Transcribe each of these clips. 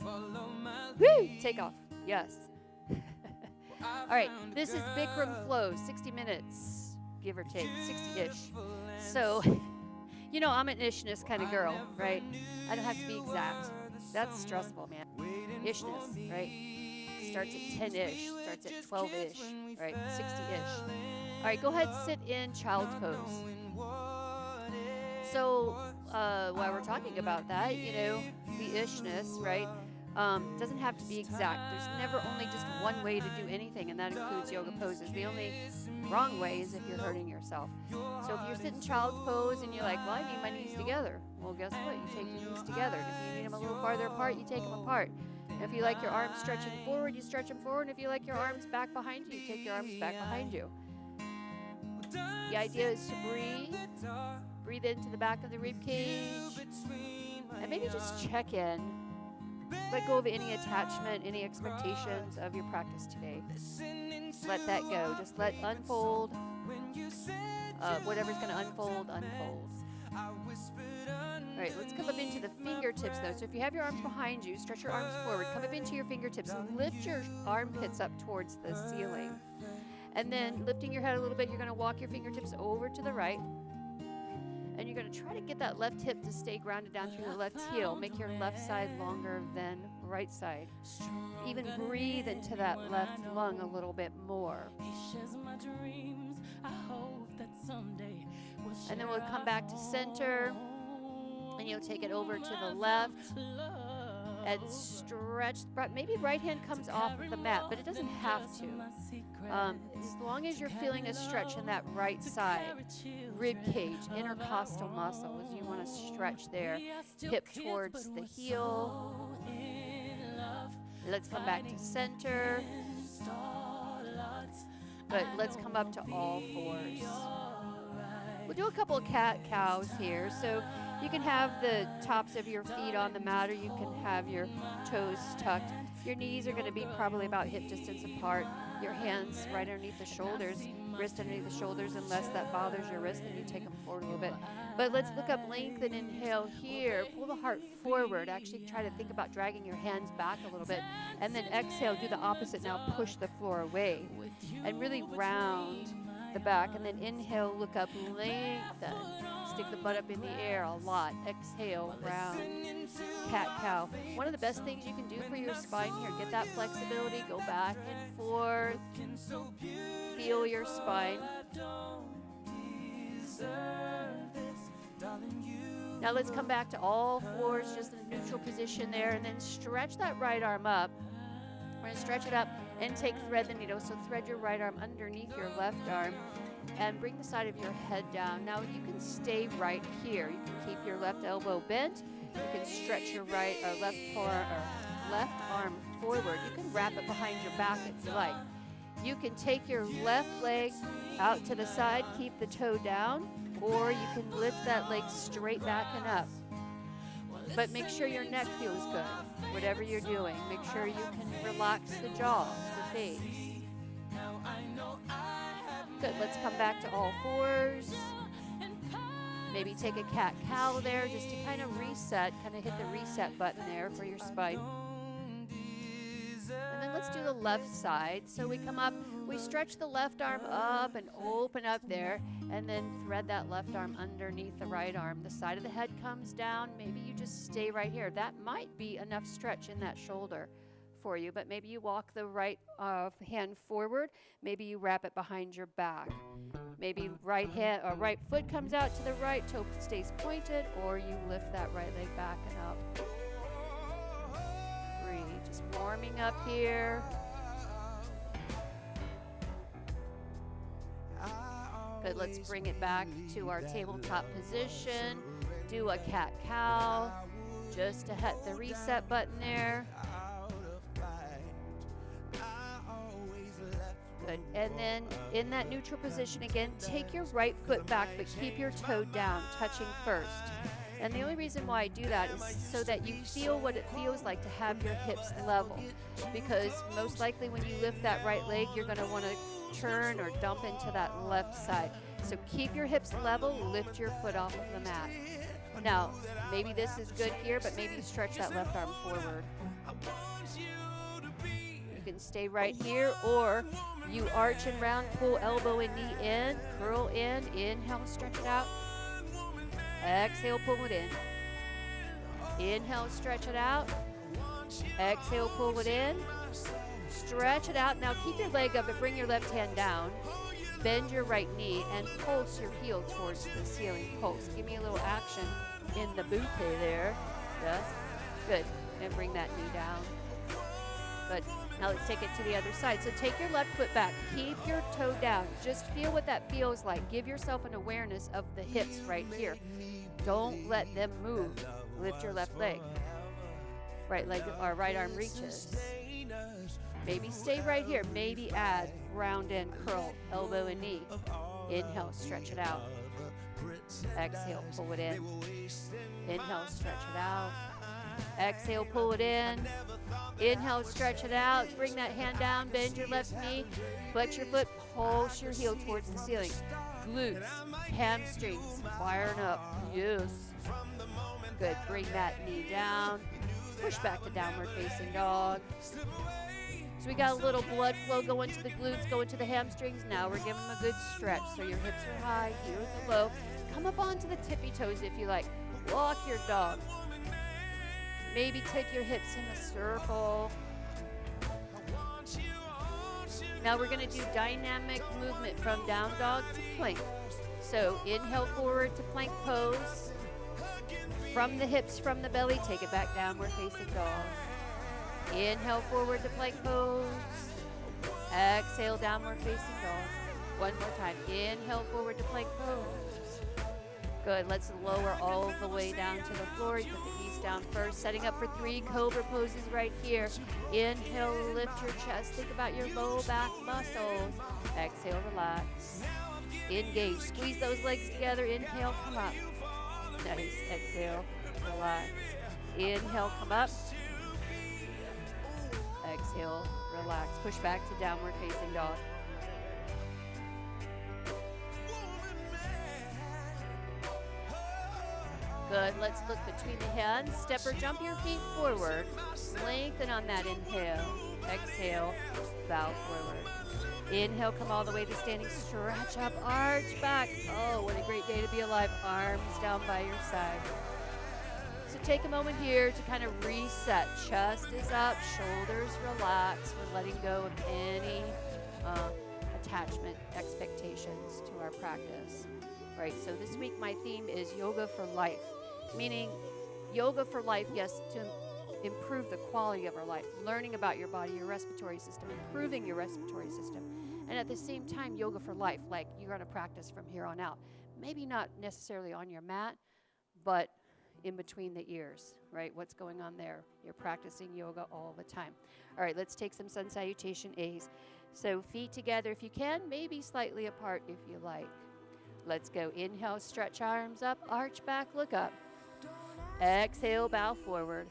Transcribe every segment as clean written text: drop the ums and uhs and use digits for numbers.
Woo! Take off. Yes. All right. This is Bikram Flow, 60 minutes, give or take, 60-ish. So, you know, I'm an ishness kind of girl, right? I don't have to be exact. That's stressful, man. Ishness, right? Starts at 10-ish, starts at 12-ish, right? 60-ish. All right, go ahead, sit in child's pose. So, while we're talking about that, you know, the ishness, right? Doesn't have to be exact. There's never only just one way to do anything, and that includes yoga poses. The only wrong way is if you're hurting yourself. So if you're sitting child's pose and you're like, well, I need my knees together. Well, guess what? You take your knees together. And if you need them a little farther apart, you take them apart. And if you like your arms stretching forward, you stretch them forward. And if you like your arms back behind you, you take your arms back behind you. The idea is to breathe. Breathe into the back of the rib cage. And maybe just check in. Let go of any attachment, any expectations of your practice today. Let that go. Just let unfold. Whatever's going to unfold, unfold. All right, let's come up into the fingertips, though. So if you have your arms behind you, stretch your arms forward. Come up into your fingertips and lift your armpits up towards the ceiling. And then lifting your head a little bit, you're going to walk your fingertips over to the right. And you're going to try to get that left hip to stay grounded down through the left heel. Make your left side longer than right side. Even breathe into that left lung a little bit more. And then we'll come back to center. And you'll take it over to the left. And stretch. Maybe right hand comes off the mat, but it doesn't have to. As long as you're feeling a stretch in that right side, rib cage, intercostal muscles, you want to stretch there. Hip towards the heel. Let's come back to center. Good. Let's come up to all fours. We'll do a couple of cat-cows here. So you can have the tops of your feet on the mat, or you can have your toes tucked. Your knees are going to be probably about hip distance apart. Your hands right underneath the shoulders, wrist underneath the shoulders, unless that bothers your wrist, then you take them forward a little bit. But let's look up, lengthen, inhale here. Pull the heart forward. Actually try to think about dragging your hands back a little bit. And then exhale, do the opposite now. Push the floor away. And really round the back. And then inhale, look up, lengthen. Stick the butt up in the air a lot. Exhale, round. Cat-cow. One of the best things you can do for your spine here, get that flexibility, go back and forth. Feel your spine. Now let's come back to all fours, just in a neutral position there, and then stretch that right arm up. We're going to stretch it up and take thread the needle. So thread your right arm underneath your left arm and bring the side of your head down. Now you can stay right here. You can keep your left elbow bent. You can stretch your left arm forward. You can wrap it behind your back if you like. You can take your left leg out to the side, keep the toe down, or you can lift that leg straight back and up. But make sure your neck feels good, whatever you're doing. Make sure you can relax the jaw, the face. Good, let's come back to all fours. Maybe take a cat-cow there just to kind of reset, kind of hit the reset button there for your spine. And then let's do the left side. So we come up, we stretch the left arm up and open up there, and then thread that left arm underneath the right arm. The side of the head comes down. Maybe you just stay right here. That might be enough stretch in that shoulder for you, but maybe you walk the right hand forward. Maybe you wrap it behind your back. Maybe right foot comes out to the right, toe stays pointed, or you lift that right leg back and up. Breathe, just warming up here. Good, let's bring it back to our tabletop position. Do a cat-cow, just to hit the reset button there. Good. And then in that neutral position again, take your right foot back, but keep your toe down, touching first. And the only reason why I do that is so that you feel what it feels like to have your hips level. Because most likely when you lift that right leg, you're going to want to turn or dump into that left side. So keep your hips level, lift your foot off of the mat. Now, maybe this is good here, but maybe you stretch that left arm forward. You can stay right here, or you arch and round, pull elbow and knee in, curl in, inhale, stretch it out. Exhale, pull it in. Inhale, stretch it out. Exhale, pull it in. Stretch it out. Now keep your leg up, but bring your left hand down. Bend your right knee and pulse your heel towards the ceiling. Pulse. Give me a little action in the butte there. Yes. Good. And bring that knee down. Good. Now let's take it to the other side. So take your left foot back. Keep your toe down. Just feel what that feels like. Give yourself an awareness of the hips right here. Don't let them move. Lift your left leg. Right leg or right arm reaches. Maybe stay right here. Maybe add round and curl, elbow and knee. Inhale, stretch it out. Exhale, pull it in. Inhale, stretch it out. Exhale, pull it in. Inhale, stretch it out. Bring that hand down, bend your left knee. Flex your foot, pulse your heel towards the ceiling. Glutes, hamstrings, firing up. Yes. Good. Bring that knee down. Push back to downward facing dog. So we got a little blood flow going to the glutes, going to the hamstrings. Now we're giving them a good stretch. So your hips are high, heels are low. Come up onto the tippy toes if you like. Walk your dog. Maybe take your hips in a circle. Now we're going to do dynamic movement from down dog to plank. So inhale forward to plank pose. From the hips, from the belly, take it back downward facing dog. Inhale forward to plank pose. Exhale, downward facing dog. One more time. Inhale forward to plank pose. Good. Let's lower all the way down to the floor. You put the knees down first. Setting up for 3 cobra poses right here. Inhale, lift your chest. Think about your low back muscles. Exhale, relax. Engage. Squeeze those legs together. Inhale, come up. Nice. Exhale, relax. Inhale, come up. Exhale, relax. Push back to downward facing dog. Good. Let's look between the hands. Step or jump your feet forward. Lengthen on that inhale. Exhale, bow forward. Inhale, come all the way to standing. Stretch up, arch back. Oh, what a great day to be alive. Arms down by your side. So take a moment here to kind of reset. Chest is up, shoulders relax. We're letting go of any attachment expectations to our practice. Right, so this week my theme is yoga for life, meaning yoga for life, yes, to improve the quality of our life, learning about your body, your respiratory system, improving your respiratory system, and at the same time, yoga for life, like you're going to practice from here on out. Maybe not necessarily on your mat, but in between the ears, right? What's going on there? You're practicing yoga all the time. All right, let's take some sun salutation A's. So feet together if you can, maybe slightly apart if you like. Let's go. Inhale, stretch arms up, arch back, look up. Exhale, bow forward.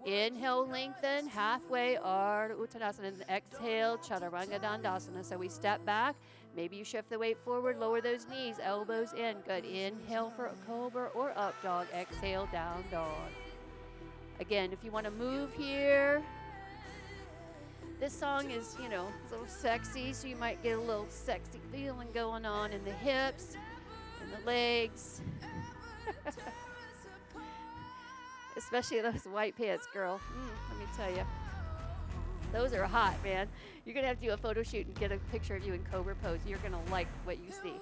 Inhale, lengthen, halfway, Ardha Uttanasana. And exhale, Chaturanga Dandasana. So we step back. Maybe you shift the weight forward, lower those knees, elbows in. Good. Inhale for cobra or up dog. Exhale, down dog. Again, if you want to move here, this song is, you know, a little sexy, so you might get a little sexy feeling going on in the hips and the legs. Especially those white pants, girl. Let me tell you. Those are hot, man. You're going to have to do a photo shoot and get a picture of you in cobra pose. You're going to like what you see.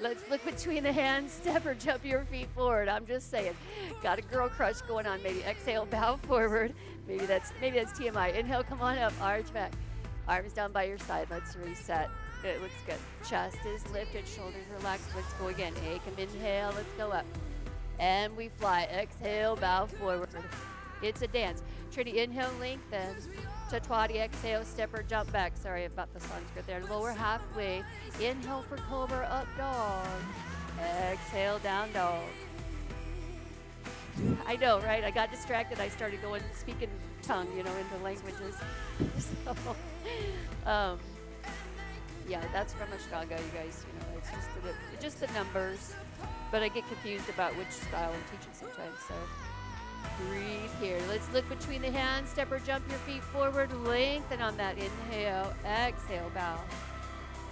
Let's look between the hands, step or jump your feet forward. I'm just saying. Got a girl crush going on. Maybe exhale, bow forward. Maybe that's TMI. Inhale, come on up, arch back. Arms down by your side. Let's reset. It looks good. Chest is lifted, shoulders relaxed. Let's go again. Come inhale, let's go up. And we fly. Exhale, bow forward. It's a dance. Try to inhale, lengthen. Chatwari, exhale, step or jump back. Sorry about the Sanskrit there. Lower halfway. Inhale for cobra, up dog. Exhale, down dog. I know, right? I got distracted. I started speaking tongue, into languages. So, Yeah, that's from Ashtanga, you guys. You know, it's just the numbers. But I get confused about which style I'm teaching sometimes. So breathe here. Let's look between the hands. Step or jump your feet forward. Lengthen on that inhale. Exhale, bow.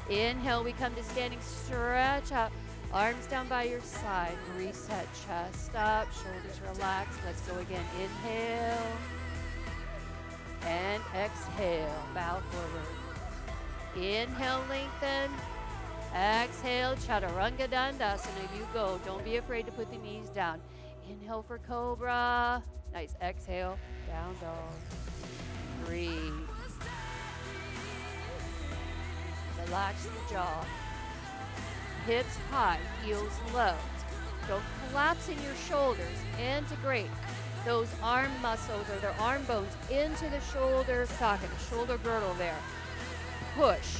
Inhale, we come to standing. Stretch up. Arms down by your side. Reset, chest up. Shoulders relaxed. Let's go again. Inhale. And exhale. Bow forward. Inhale, lengthen. Exhale, Chaturanga Dandasana. You go. Don't be afraid to put the knees down. Inhale for Cobra. Nice. Exhale, down dog. Breathe. Relax the jaw. Hips high, heels low. Don't collapse in your shoulders. Integrate those arm muscles or their arm bones into the shoulder socket, the shoulder girdle there. Push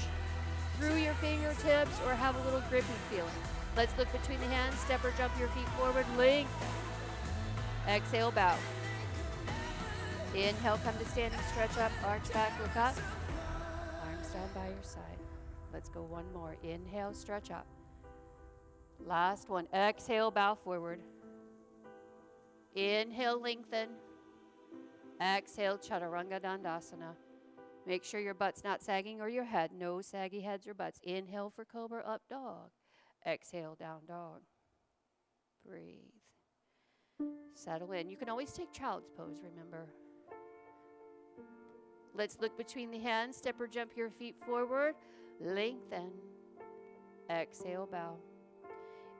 through your fingertips or have a little grippy feeling. Let's look between the hands. Step or jump your feet forward. Lengthen. Exhale, bow. Inhale, come to standing. Stretch up. Arch back. Look up. Arms down by your side. Let's go one more. Inhale, stretch up. Last one. Exhale, bow forward. Inhale, lengthen. Exhale, Chaturanga Dandasana. Make sure your butt's not sagging or your head. No saggy heads or butts. Inhale for Cobra, up dog. Exhale, down dog. Breathe. Settle in. You can always take child's pose, remember. Let's look between the hands. Step or jump your feet forward. Lengthen. Exhale, bow.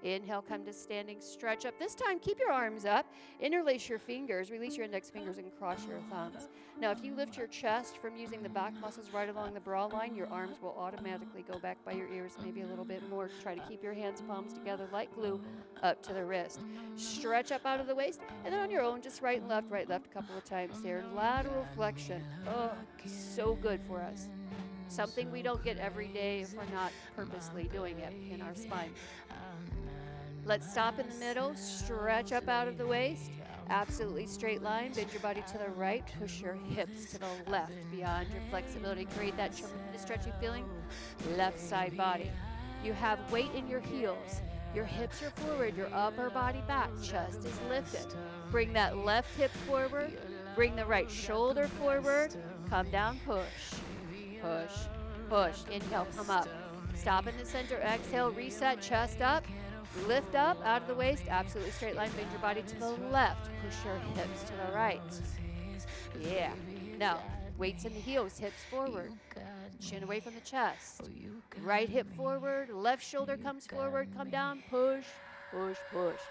Inhale, come to standing, stretch up. This time, keep your arms up. Interlace your fingers, release your index fingers, and cross your thumbs. Now, if you lift your chest from using the back muscles right along the bra line, your arms will automatically go back by your ears, maybe a little bit more. Try to keep your hands, palms together like glue up to the wrist. Stretch up out of the waist, and then on your own, just right, left, a couple of times there. Lateral flexion. Oh, so good for us. Something we don't get every day if we're not purposely doing it in our spine. Let's stop in the middle, stretch up out of the waist, absolutely straight line, bend your body to the right, push your hips to the left beyond your flexibility, create that tremendous stretchy feeling, left side body. You have weight in your heels, your hips are forward, your upper body back, chest is lifted. Bring that left hip forward, bring the right shoulder forward, come down, push, push, push, inhale, come up, stop in the center, exhale, reset, chest up. Lift up out of the waist, absolutely straight line, bend your body to the left, push your hips to the right. Yeah. Now, weights in the heels, hips forward, chin away from the chest. Right hip forward, left shoulder comes forward, come down, push, push, push.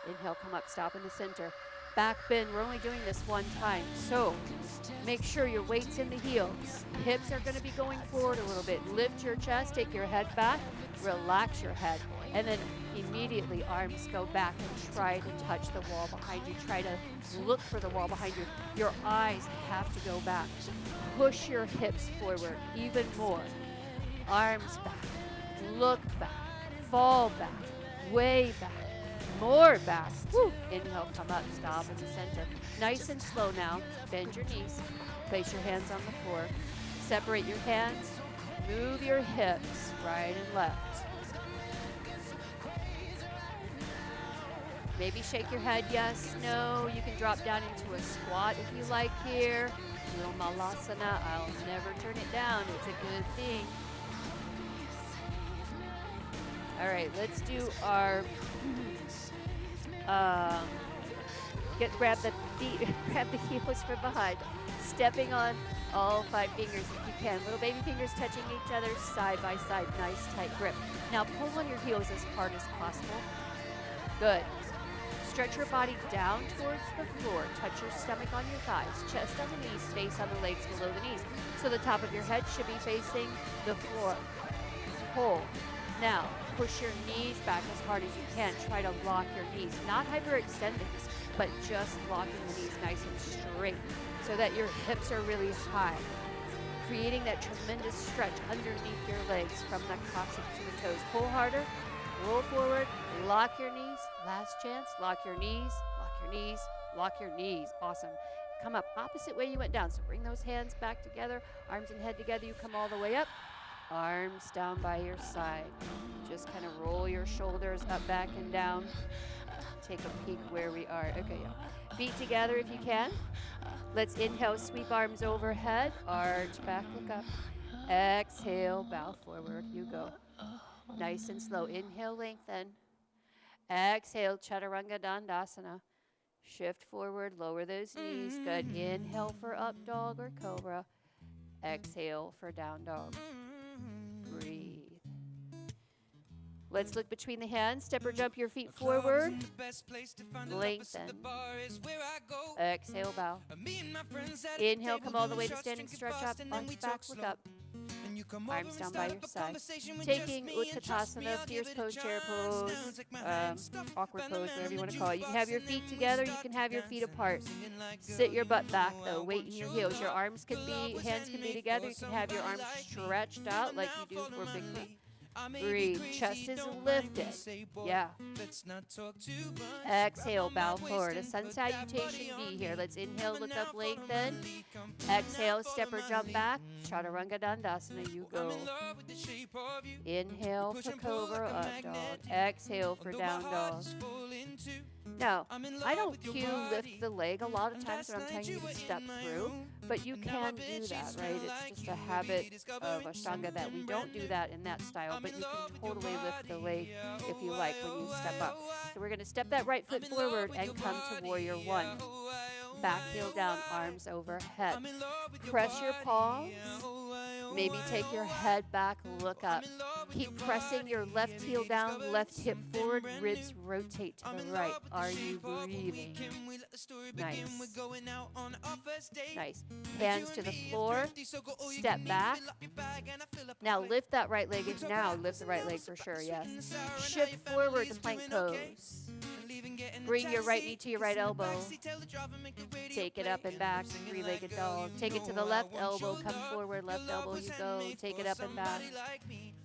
Inhale, come up, stop in the center. Back bend, we're only doing this one time, so make sure your weight's in the heels. Hips are going to be going forward a little bit. Lift your chest, take your head back, relax your head, and then immediately arms go back and try to touch the wall behind you. Try to look for the wall behind you. Your eyes have to go back. Push your hips forward even more. Arms back, look back, fall back, way back. More back. Woo. Inhale, come up, stop in the center. Nice and slow now. Bend your knees. Place your hands on the floor. Separate your hands. Move your hips right and left. Maybe shake your head, yes, no. You can drop down into a squat if you like here. Little malasana. I'll never turn it down. It's a good thing. All right, let's do our grab the feet, grab the heels from behind, stepping on all 5 fingers if you can. Little baby fingers touching each other, side by side, nice tight grip. Now pull on your heels as hard as possible. Good. Stretch your body down towards the floor. Touch your stomach on your thighs, chest on the knees, face on the legs below the knees. So the top of your head should be facing the floor. Hold. Now, push your knees back as hard as you can. Try to lock your knees, not hyperextending, but just locking the knees nice and straight so that your hips are really high, creating that tremendous stretch underneath your legs from the coccyx to the toes. Pull harder, roll forward, lock your knees. Last chance, lock your knees, lock your knees, lock your knees. Awesome. Come up opposite way you went down. So bring those hands back together, arms and head together. You come all the way up. Arms down by your side. Just kind of roll your shoulders up, back, and down. Take a peek where we are. Okay, yeah. Feet together if you can. Let's inhale, sweep arms overhead, arch back, look up. Exhale, bow forward. You go. Nice and slow. Inhale, lengthen. Exhale, Chaturanga Dandasana. Shift forward, lower those knees. Good. Inhale for up dog or cobra. Exhale for down dog. Breathe. Let's look between the hands. Step or jump your feet forward. Lengthen. Exhale, bow. Inhale, come all the way to standing stretch up. Arms back, look up. Arms down by your side. Taking Utkatasana, fierce pose, chair pose, awkward pose, whatever you want to call it. You can have your feet together, you can have your feet apart. Sit your butt back though, weight in your heels. Your arms can be, hands can be together. You can have your arms stretched out like you do for Bikram. Breathe. Chest is lifted. Yeah. Exhale, bow forward. A sun salutation V here. Let's inhale, look up, lengthen. Exhale, step or jump back. Chaturanga Dandasana, you go. Inhale for cobra, up dog. Exhale for down dog. Now, I don't cue lift the leg a lot of times when I'm telling you to step through, but you can do that, right? It's just a habit of Ashtanga that we don't do that in that style, but you can totally lift the leg if you like when you step up. So we're going to step that right foot forward and come to warrior one. Back heel down, arms overhead. Press your palms. Maybe take your head back, look up. Keep pressing your left heel down, left hip forward, ribs rotate to the right. Are you breathing? Nice. Nice. Hands to the floor. Step back. Now lift that right leg. Now lift the right leg for sure, yes. Shift forward to plank pose. Bring your right knee to your right elbow. Take it up and back, three-legged dog. Take it to the left elbow, come forward, left elbow, you go. Take it up and back.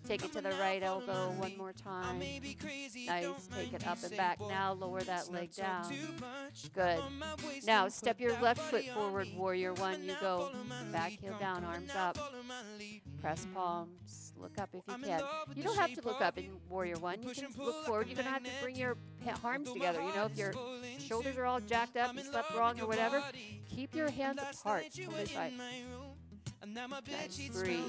Take it to the right elbow one more time. Nice, take it up and back. Now lower that leg down. Good. Now step your left foot forward, warrior one, you go. Back heel down, arms up. Press palms. Look up if you can. You don't have to look up in warrior one. You can look forward. You're going to have to bring your arms together. You know, if your shoulders are all jacked up, you slept wrong or whatever, keep your hands apart. Totally fine. Nice. Breathe.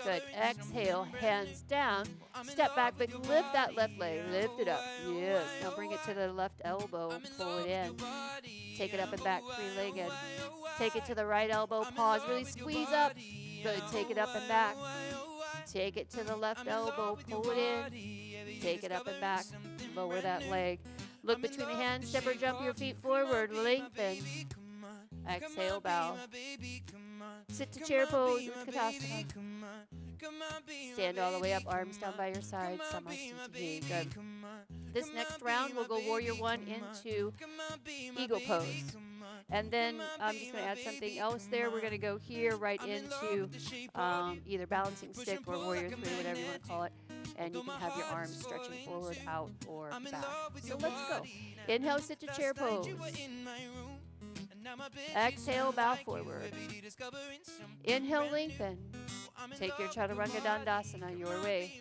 Good. Exhale, hands down. Step back, but lift that left leg. Lift it up. Yes. Now bring it to the left elbow. Pull it in. Take it up and back, three-legged. Take it to the right elbow. Pause. Really squeeze up. Good. Take it up and back. Take it to the left elbow. Pull it in. Take it up and back. Lower that leg. Look between the hands. Step or jump your feet forward. Lengthen. Exhale, bow. Sit to chair pose. Utkatasana. Stand all the way up. Arms down by your side. Samasthiti. Good. This next round, we'll go warrior one into eagle pose. And then I'm just going to add something else there. We're going to go here right into either balancing stick or warrior three, whatever you want to call it. And you can have your arms stretching forward, out, or back. So let's go. Inhale, sit to chair pose. Exhale, bow forward. Inhale, lengthen. Take your Chaturanga Dandasana your way.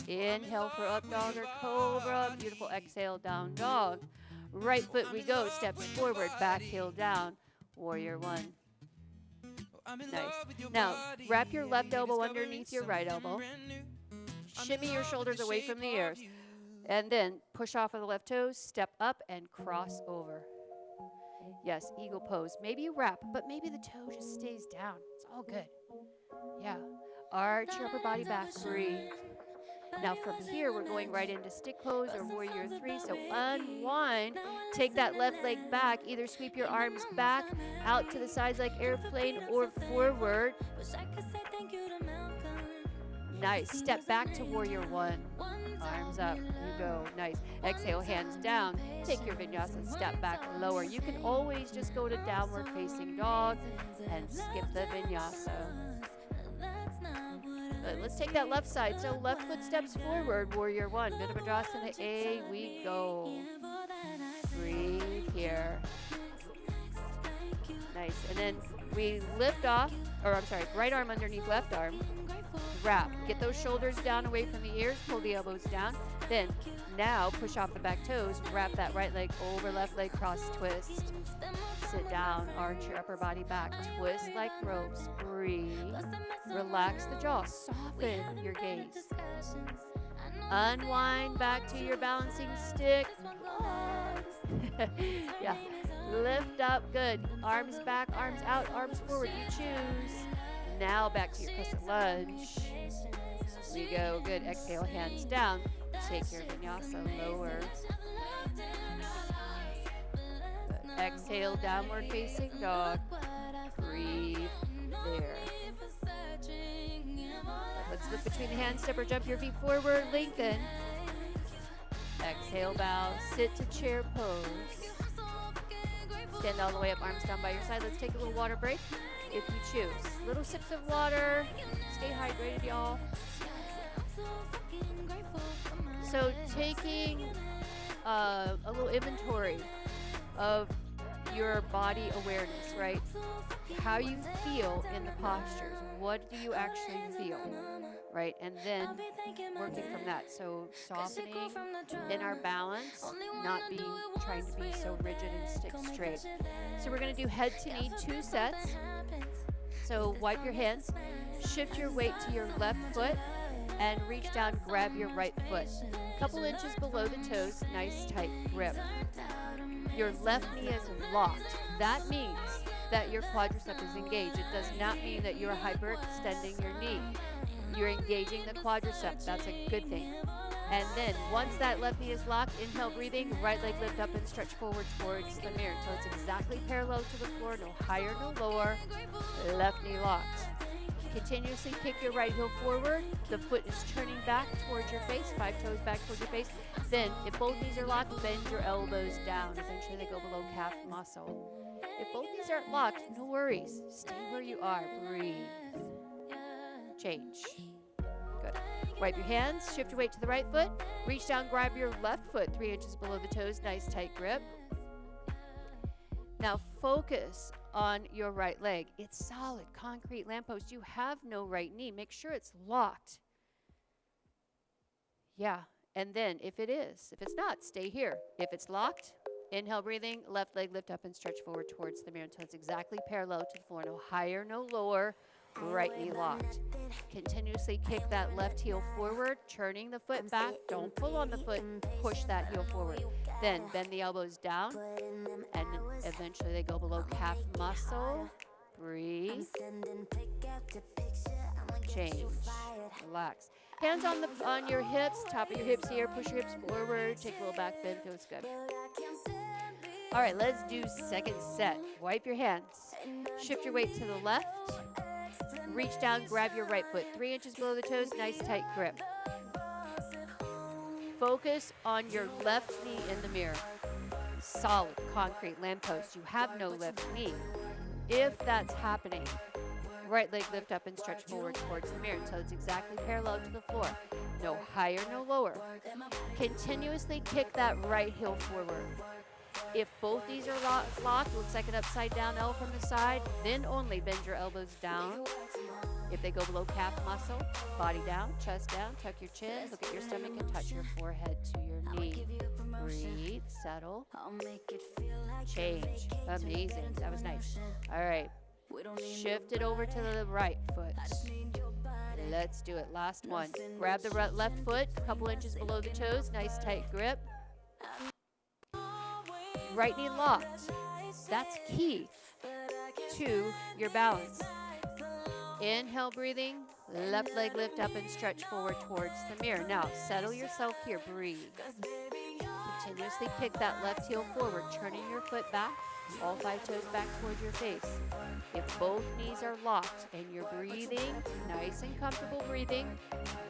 Inhale for up dog or cobra. Beautiful. Exhale, down dog. Right foot we go. Steps forward, back heel down. Warrior one. Nice. Now, wrap your left elbow underneath your right elbow. Shimmy your shoulders away from the ears. And then push off of the left toes, step up, and cross over. Yes, eagle pose. Maybe you wrap, but maybe the toe just stays down. It's all good. Yeah. Arch your upper body back. Breathe. Now from here, we're going right into stick pose or warrior three. So unwind. Take that left leg back. Either sweep your arms back, out to the sides like airplane, or forward. Nice. Step back to warrior one. Arms up. You go. Nice. Exhale, hands down. Take your vinyasa. Step back lower. You can always just go to downward facing dog and skip the vinyasa. Let's take that left side. So left foot steps forward. Warrior one. Vidabhadrasana A. We go. Breathe here. Nice. And then we lift off. or I'm sorry, right arm underneath left arm. Wrap. Get those shoulders down away from the ears. Pull the elbows down. Then, now push off the back toes. Wrap that right leg over left leg. Cross twist. Sit down. Arch your upper body back. Twist like ropes. Breathe. Relax the jaw. Soften your gaze. Unwind back to your balancing stick. Yeah. Lift up. Good. Arms back, arms out, arms forward. You choose. Now back to your crescent lunge. There you go. Good. Exhale, hands down. Take your vinyasa lower. Good. Exhale, downward facing dog. Breathe there. Let's lift between the hands. Step or jump your feet forward. Lengthen. Exhale, bow. Sit to chair pose. Stand all the way up, arms down by your side. Let's take a little water break if you choose. Little sips of water. Stay hydrated, y'all. So taking a little inventory of your body awareness, right? How you feel in the postures. What do you actually feel, right? And then working from that. So softening in our balance, not trying to be so rigid and stick straight. So we're going to do head to knee 2 sets. So wipe your hands, shift your weight to your left foot, and reach down, grab your right foot. A couple inches below the toes, nice tight grip. Your left knee is locked. That means that your quadricep is engaged. It does not mean that you're hyperextending your knee. You're engaging the quadricep. That's a good thing. And then once that left knee is locked, inhale, breathing, right leg lift up and stretch forward towards the mirror. So it's exactly parallel to the floor, no higher, no lower. Left knee locked. Continuously kick your right heel forward. The foot is turning back towards your face, 5 toes back towards your face. Then, if both knees are locked, bend your elbows down. Eventually, they go below calf muscle. If both knees aren't locked, no worries. Stay where you are. Breathe. Change. Good. Wipe your hands. Shift your weight to the right foot. Reach down, grab your left foot 3 inches below the toes. Nice tight grip. Now focus on your right leg. It's solid, concrete lamppost. You have no right knee. Make sure it's locked. Yeah. And then if it's not, stay here. If it's locked, inhale, breathing, left leg lift up and stretch forward towards the mirror until it's exactly parallel to the floor. No higher, no lower. Right knee locked. Continuously kick that left heel forward, turning the foot back. Don't pull on the foot. Push that heel forward. Then bend the elbows down, and eventually they go below calf muscle. Breathe. Change. Relax. Hands on your hips, top of your hips here. Push your hips forward. Take a little back bend. Feels good. All right, let's do second set. Wipe your hands. Shift your weight to the left. Reach down, grab your right foot 3 inches below the toes. Nice tight grip. Focus on your left knee in the mirror. Solid concrete lamppost. You have no left knee. If that's happening, right leg lift up and stretch forward towards the mirror until it's exactly parallel to the floor. No higher, no lower. Continuously kick that right heel forward. If both knees are locked, looks like an upside down L from the side, then only bend your elbows down. If they go below calf muscle, body down, chest down, tuck your chin, look at your stomach and touch your forehead to your knee. Breathe, settle, change. Amazing, that was nice. All right, shift it over to the right foot. Let's do it, last one. Grab the left foot, a couple inches below the toes, nice tight grip. Right knee locked. That's key to your balance. Inhale, breathing. Left leg lift up and stretch forward towards the mirror. Now, settle yourself here. Breathe. Continuously kick that left heel forward, turning your foot back, all 5 toes back towards your face. If both knees are locked and you're breathing, nice and comfortable breathing,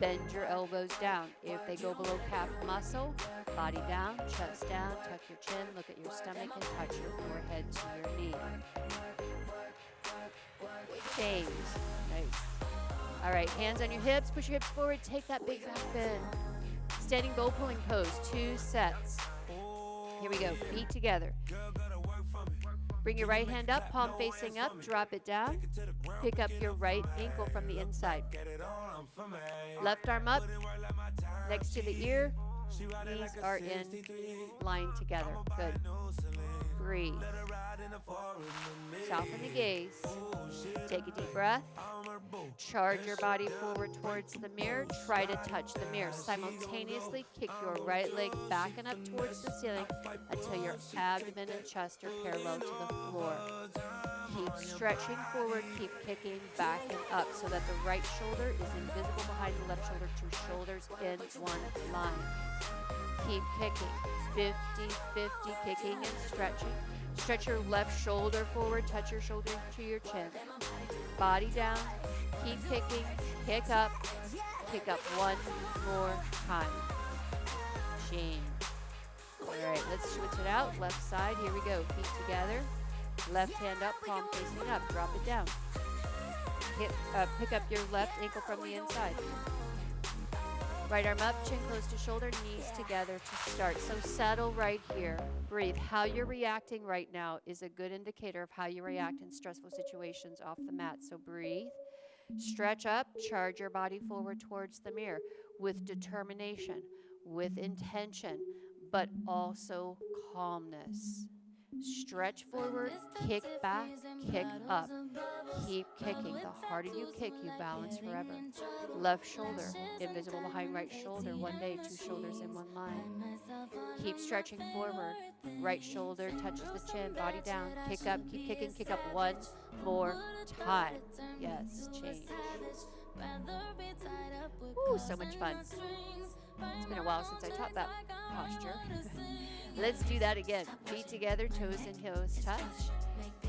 bend your elbows down. If they go below calf muscle, body down, chest down, tuck your chin, look at your stomach and touch your forehead to your knee. Change. Nice. All right, hands on your hips, push your hips forward, take that big back bend. Standing bow pulling pose, 2 sets. Here we go, feet together. Bring your right hand up, palm facing up, drop it down. Pick up your right ankle from the inside. Left arm up, next to the ear. Knees are in line together. Good. Breathe. Soften the gaze. Take a deep breath. Charge your body forward towards the mirror. Try to touch the mirror. Simultaneously kick your right leg back and up towards the ceiling until your abdomen and chest are parallel to the floor. Keep stretching forward, keep kicking back and up so that the right shoulder is invisible behind the left shoulder, two shoulders in one line. Keep kicking, 50-50, kicking and stretching. Stretch your left shoulder forward, touch your shoulder to your chin. Body down, keep kicking, kick up one more time. Change. All right, let's switch it out. Left side, here we go. Feet together. Left hand up, palm facing up. Drop it down. Pick up your left ankle from the inside. Right arm up, chin close to shoulder, knees together to start. So settle right here. Breathe. How you're reacting right now is a good indicator of how you react in stressful situations off the mat. So breathe. Stretch up, charge your body forward towards the mirror with determination, with intention, but also calmness. Stretch forward, kick back, kick up. Keep kicking. The harder you kick, you balance forever. Left shoulder, invisible behind right shoulder. One day, two shoulders in one line. Keep stretching forward. Right shoulder touches the chin, body down. Kick up, keep kicking, kick up one more time. Yes, change. Ooh, so much fun. It's been a while since I taught that posture. Let's do that again. Feet together, toes and heels touch.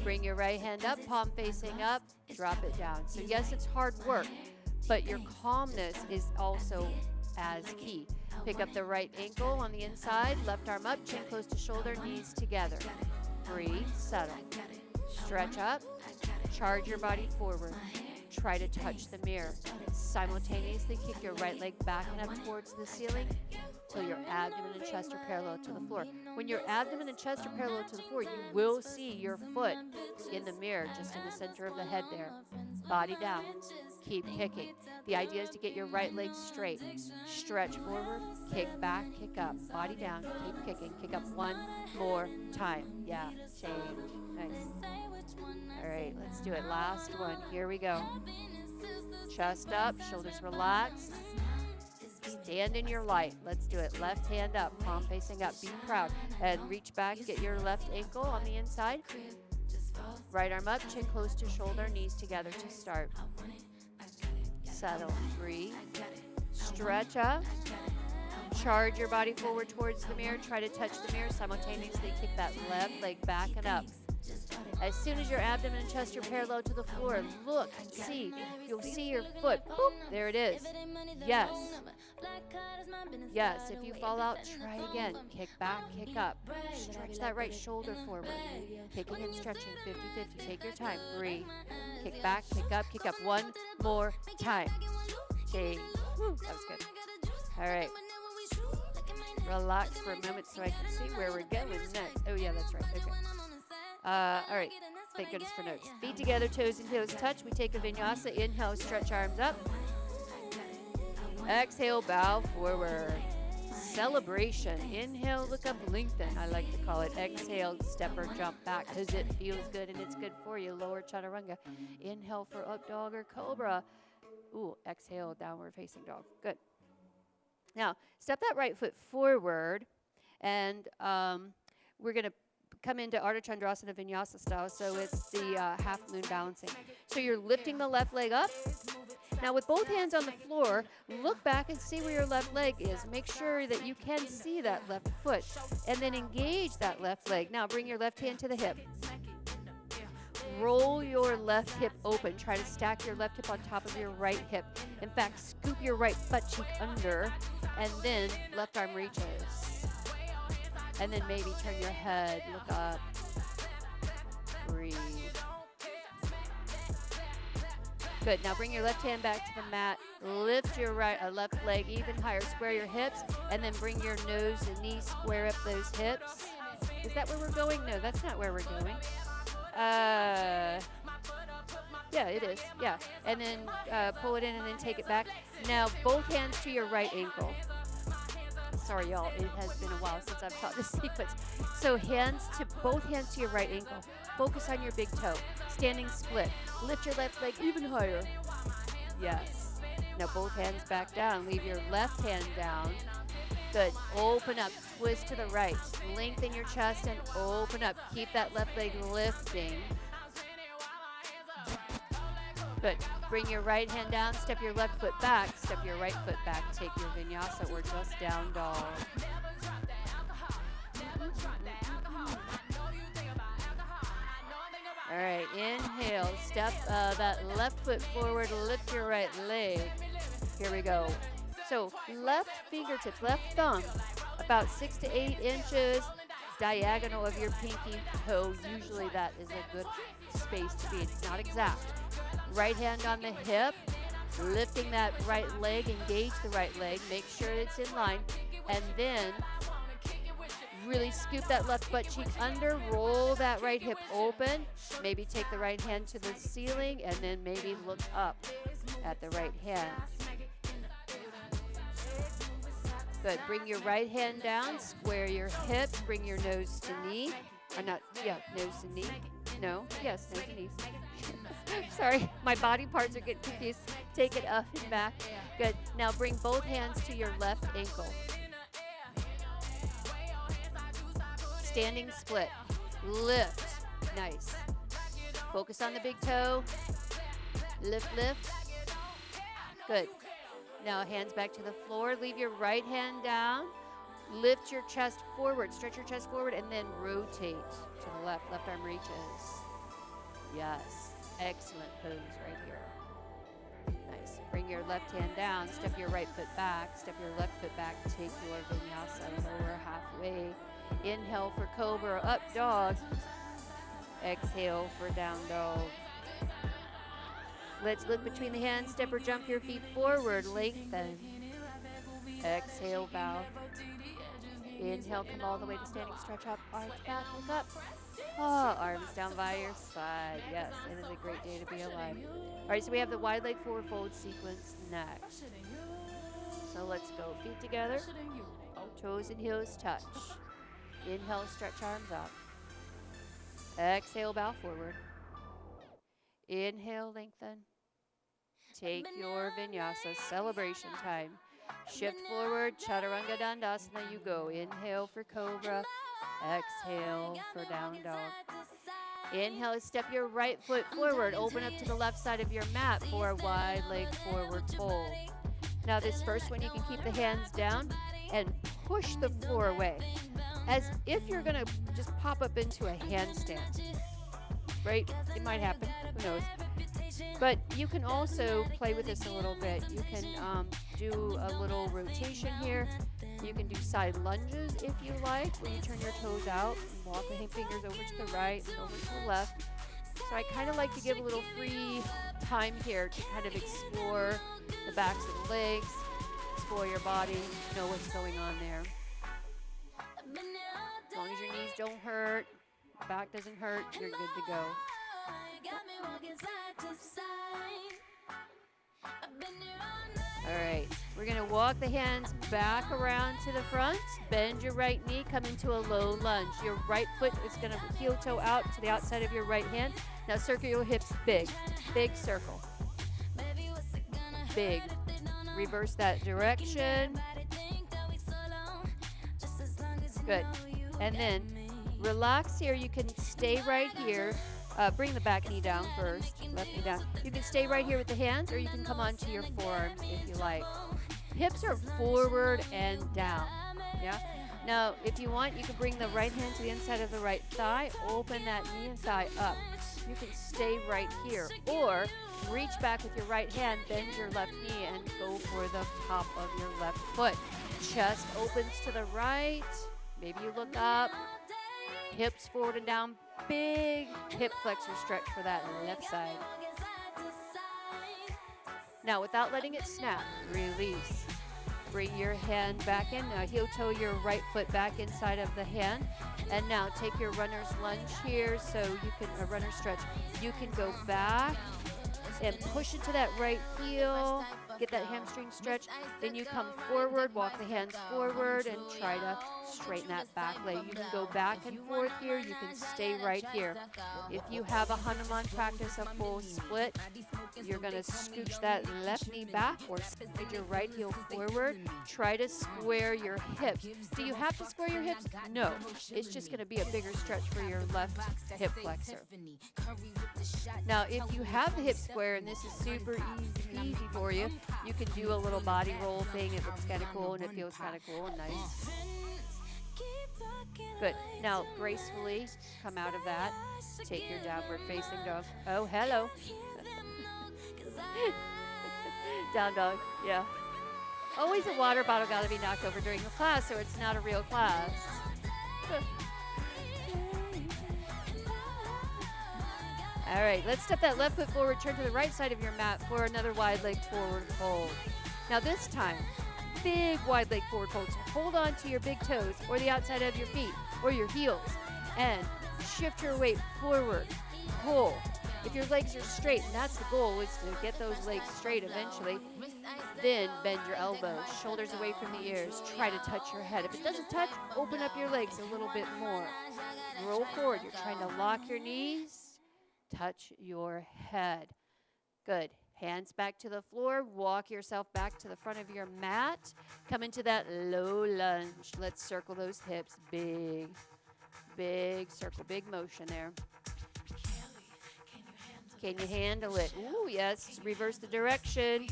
Bring your right hand up, palm facing up, drop it down. So yes, it's hard work, but your calmness is also as key. Pick up the right ankle on the inside, left arm up, chin close to shoulder, knees together. Breathe, settle. Stretch up, charge your body forward. Try to touch the mirror. Simultaneously kick your right leg back and up towards the ceiling till your abdomen and chest are parallel to the floor. When your abdomen and chest are parallel to the floor, you will see your foot in the mirror, just in the center of the head there. Body down. Keep kicking. The idea is to get your right leg straight. Stretch forward, kick back, kick up. Body down, keep kicking. Kick up one more time. Yeah, change. Nice. All right, let's do it. Last one. Here we go. Chest up, shoulders relaxed. Stand in your light. Let's do it. Left hand up, palm facing up. Be proud. And reach back, get your left ankle on the inside. Right arm up, chin close to shoulder, knees together to start. Settle. Breathe. Stretch up. Charge your body forward towards the mirror. Try to touch the mirror. Simultaneously kick that left leg back and up. As soon as your abdomen and chest are parallel to the floor, look, see. You'll see your foot. Boop, there it is. Yes. Yes, if you fall out, try again. Kick back, kick up. Stretch that right shoulder forward. Kicking and stretching, 50-50. Take your time. Breathe. Kick back, kick up. One more time. Change. Woo, that was good. All right. Relax for a moment so I can see where we're going next. Oh, yeah, that's right. Okay. All right. Thank goodness for notes. Feet together, toes and heels touch. We take a vinyasa. Inhale, stretch arms up. Exhale, bow forward. Celebration. Inhale, look up, lengthen. I like to call it. Exhale, step or jump back because it feels good and it's good for you. Lower chaturanga. Inhale for up dog or cobra. Ooh, exhale, downward facing dog. Good. Now, step that right foot forward, and we're going to come into Ardha Chandrasana Vinyasa style, so it's the half moon balancing. So you're lifting the left leg up. Now, with both hands on the floor, look back and see where your left leg is. Make sure that you can see that left foot, and then engage that left leg. Now, bring your left hand to the hip. Roll your left hip open. Try to stack your left hip on top of your right hip. In fact, scoop your right butt cheek under, and then left arm reaches. And then maybe turn your head, look up, breathe. Good, now bring your left hand back to the mat. Lift your left leg even higher, square your hips, and then bring your nose and knees, square up those hips. Is that where we're going? No, that's not where we're going. Uh, yeah, it is. Yeah. And then pull it in and then take it back. Now, both hands to your right ankle. Sorry, y'all. It has been a while since I've taught this sequence. So both hands to your right ankle. Focus on your big toe. Standing split. Lift your left leg even higher. Yes. Now both hands back down. Leave your left hand down. Good. Open up. Twist to the right. Lengthen your chest and open up. Keep that left leg lifting. Good. Bring your right hand down. Step your left foot back. Step your right foot back. Take your vinyasa or just down dog. All right. Inhale. Step that left foot forward. Lift your right leg. Here we go. So left fingertips, left thumb, about 6 to 8 inches diagonal of your pinky toe. Usually that is a good space to be. It's not exact. Right hand on the hip, lifting that right leg, engage the right leg, make sure it's in line, and then really scoop that left butt cheek under, roll that right hip open, maybe take the right hand to the ceiling, and then maybe look up at the right hand. Good. Bring your right hand down, square your hips, bring your nose to knee. Or not, yeah, nose to knee. No, yes, nose to knees. Sorry, my body parts are getting confused. Take it up and back. Good. Now bring both hands to your left ankle. Standing split. Lift. Nice. Focus on the big toe. Lift, lift. Good. Now hands back to the floor. Leave your right hand down. Lift your chest forward. Stretch your chest forward and then rotate to the left. Left arm reaches. Yes. Excellent pose right here. Nice. Bring your left hand down. Step your right foot back. Step your left foot back. Take your vinyasa lower halfway. Inhale for cobra. Up dog. Exhale for down dog. Let's look between the hands. Step or jump your feet forward. Lengthen. Exhale, bow. Inhale, come all the way to standing. Stretch up, arch back, look up. Oh, arms down by your side. Yes, it is a great day to be alive. All right, so we have the wide leg forward fold sequence next. So let's go. Feet together. Toes and heels touch. Inhale, stretch arms up. Exhale, bow forward. Inhale, lengthen. Take your vinyasa, celebration time. Shift forward, chaturanga dandasana, you go. Inhale for cobra, exhale for down dog. Inhale, step your right foot forward, open up to the left side of your mat for a wide leg forward fold. Now this first one, you can keep the hands down and push the floor away, as if you're gonna just pop up into a handstand. Right? It might happen. Who knows? But you can also play with this a little bit. You can do a little rotation here. You can do side lunges if you like, where you turn your toes out and walk the fingers over to the right and over to the left. So I kind of like to give a little free time here to kind of explore the backs of the legs, explore your body, know what's going on there. As long as your knees don't hurt, back doesn't hurt, you're good to go. All right, we're gonna walk the hands back around to the front, bend your right knee, come into a low lunge. Your right foot is gonna heel toe out to the outside of your right hand. Now circle your hips big, big circle. Big. Reverse that direction. Good. And then relax here. You can stay right here. Bring the back knee down first, left knee down. You can stay right here with the hands, or you can come onto your forearms if you like. Hips are forward and down, yeah? Now, if you want, you can bring the right hand to the inside of the right thigh, open that knee and thigh up. You can stay right here, or reach back with your right hand, bend your left knee, and go for the top of your left foot. Chest opens to the right, maybe you look up, hips forward and down, big hip flexor stretch for that left side. Now, without letting it snap, release. Bring your hand back in. Now heel toe your right foot back inside of the hand. And now take your runner's lunge here, so you can, a runner stretch. You can go back and push into that right heel, get that hamstring stretch. Then you come forward, walk the hands forward, and try to straighten that back leg. You can go back and forth here. You can stay right here. If you have a Hanuman practice, a full split, you're going to scooch that left knee back or slide your right heel forward. Try to square your hips. Do you have to square your hips? No. It's just going to be a bigger stretch for your left hip flexor. Now, if you have the hip square, and this is super easy for you, you can do a little body roll thing. It looks kind of cool, and it feels kind of cool and nice. Good. Now, gracefully come out of that. Take your downward facing dog. Oh, hello. Down dog. Yeah. Always a water bottle got to be knocked over during the class, or it's not a real class. All right, let's step that left foot forward, turn to the right side of your mat for another wide leg forward fold. Now this time, big wide leg forward fold. So hold on to your big toes or the outside of your feet or your heels and shift your weight forward, pull. If your legs are straight, and that's the goal, is to get those legs straight eventually, then bend your elbows, shoulders away from the ears. Try to touch your head. If it doesn't touch, open up your legs a little bit more. Roll forward. You're trying to lock your knees. Touch your head. Good. Hands back to the floor. Walk yourself back to the front of your mat. Come into that low lunge. Let's circle those hips. Big, big circle. Big motion there. Can you handle it? Ooh, yes. Reverse the direction.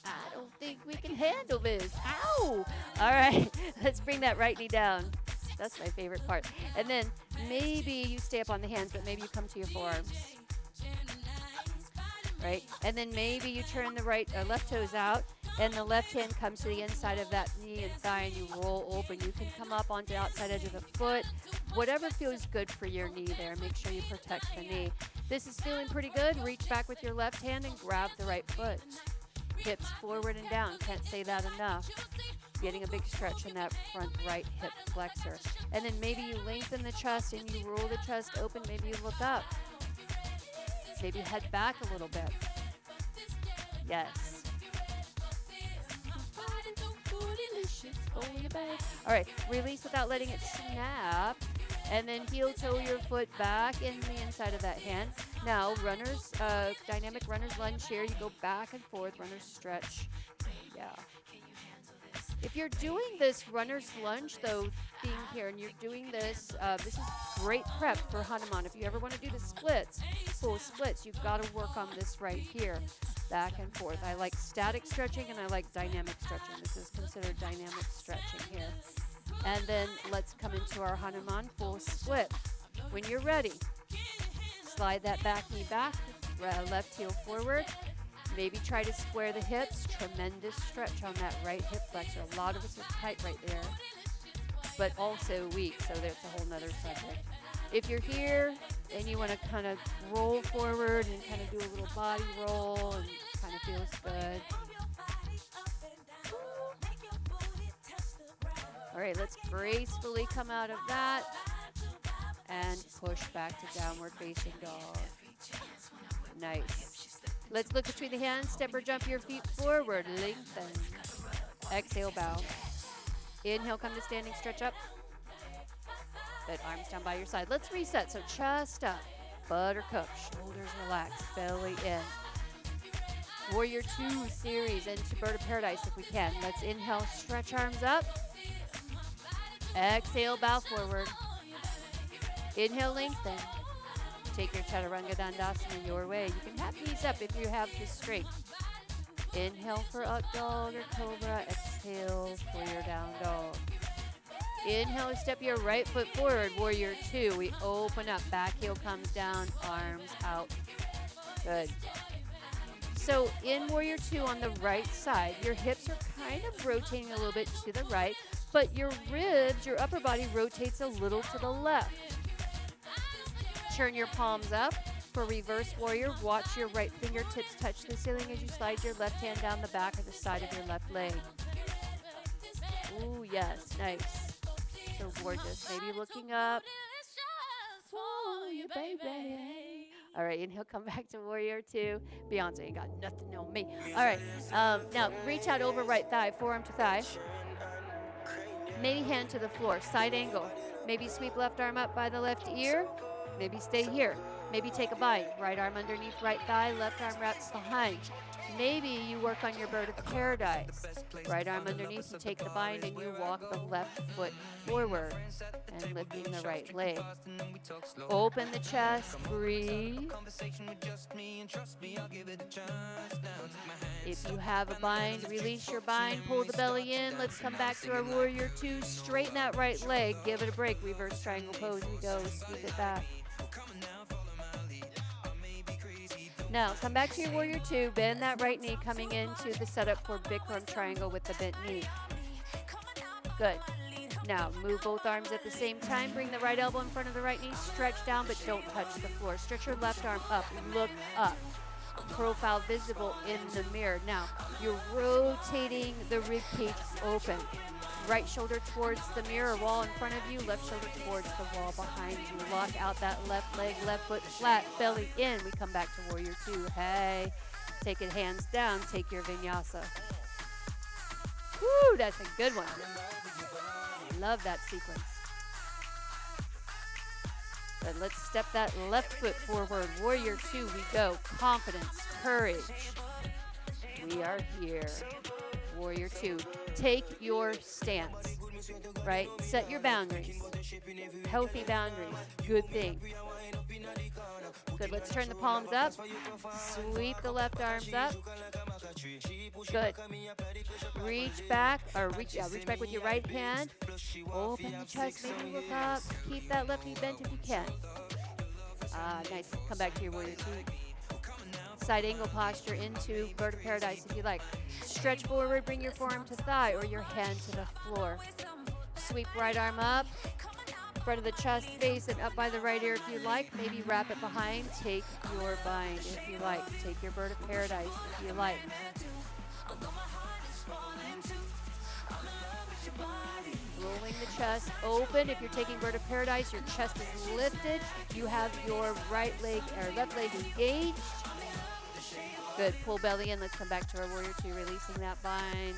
I don't think we can handle this. Ow! All right. Let's bring that right knee down. That's my favorite part. And then maybe you stay up on the hands, but maybe you come to your forearms. Right? And then maybe you turn the left toes out, and the left hand comes to the inside of that knee and thigh, and you roll open. You can come up onto the outside edge of the foot. Whatever feels good for your knee there. Make sure you protect the knee. This is feeling pretty good. Reach back with your left hand and grab the right foot. Hips forward and down. Can't say that enough. Getting a big stretch in that front right hip flexor. And then maybe you lengthen the chest and you roll the chest open. Maybe you look up. Maybe head back a little bit. Yes. All right, release without letting it snap. And then heel toe your foot back in the inside of that hand. Now, dynamic runner's lunge here. You go back and forth, runner's stretch. Yeah. If you're doing this runner's lunge, though, being here, and you're doing this, this is great prep for Hanuman. If you ever want to do the splits, full splits, you've got to work on this right here, back and forth. I like static stretching, and I like dynamic stretching. This is considered dynamic stretching here. And then let's come into our Hanuman full split. When you're ready, slide that back knee back, left heel forward. Maybe try to square the hips. Tremendous stretch on that right hip flexor. A lot of us are tight right there, but also weak, so that's a whole nother subject. If you're here and you want to kind of roll forward and kind of do a little body roll and kind of feels good. All right, let's gracefully come out of that and push back to downward facing dog. Nice. Let's look between the hands. Step or jump your feet forward. Lengthen. Exhale, bow. Inhale, come to standing, stretch up. Good, arms down by your side. Let's reset. So chest up, buttercup, shoulders relaxed, belly in. Warrior 2 series into bird of paradise if we can. Let's inhale, stretch arms up. Exhale, bow forward. Inhale, lengthen. Take your Chaturanga Dandasana your way. You can have knees up if you have the strength. Inhale for up dog or cobra. Exhale for your down dog. Inhale, step your right foot forward. Warrior 2. We open up. Back heel comes down. Arms out. Good. So in Warrior 2 on the right side, your hips are kind of rotating a little bit to the right, but your ribs, your upper body rotates a little to the left. Turn your palms up. For reverse warrior, watch your right fingertips touch the ceiling as you slide your left hand down the back or the side of your left leg. Ooh, yes, nice. So gorgeous. Maybe looking up. For you, baby. All right, and he'll come back to warrior two. Beyonce ain't got nothing on me. All right, now reach out over right thigh, forearm to thigh. Maybe hand to the floor, side angle. Maybe sweep left arm up by the left ear. Maybe stay here. Maybe take a bind. Right arm underneath right thigh, left arm wraps behind. Maybe you work on your bird of paradise. Right arm underneath, you take the bind and you walk the left foot forward and lifting the right leg. Open the chest, breathe. If you have a bind, release your bind, pull the belly in. Let's come back to our warrior two. Straighten that right leg, give it a break. Reverse triangle pose, we go, sweep it back. Now, come back to your warrior two, bend that right knee coming into the setup for Bikram triangle with the bent knee. Good. Now, move both arms at the same time. Bring the right elbow in front of the right knee. Stretch down, but don't touch the floor. Stretch your left arm up. Look up. Profile visible in the mirror. Now, you're rotating the rib cage open. Right shoulder towards the mirror wall in front of you. Left shoulder towards the wall behind you. Lock out that left leg, left foot flat, belly in. We come back to warrior two. Hey, take it hands down. Take your vinyasa. Woo, that's a good one. Love that sequence. Good, let's step that left foot forward. Warrior two, we go. Confidence, courage. We are here. Warrior two, take your stance, right? Set your boundaries. Healthy boundaries, good thing. Good, let's turn the palms up. Sweep the left arms up. Good. Reach back back with your right hand. Open the chest, maybe look up. Keep that left knee bent if you can. Nice. Come back to your warrior two. Side angle posture into bird of paradise if you like. Stretch forward, bring your forearm to thigh or your hand to the floor. Sweep right arm up, front of the chest, face and up by the right ear if you like. Maybe wrap it behind. Take your bind if you like. Take your bird of paradise if you like. Rolling the chest open. If you're taking bird of paradise, your chest is lifted. You have your right leg or left leg engaged. Good. Pull belly in. Let's come back to our warrior two, releasing that bind.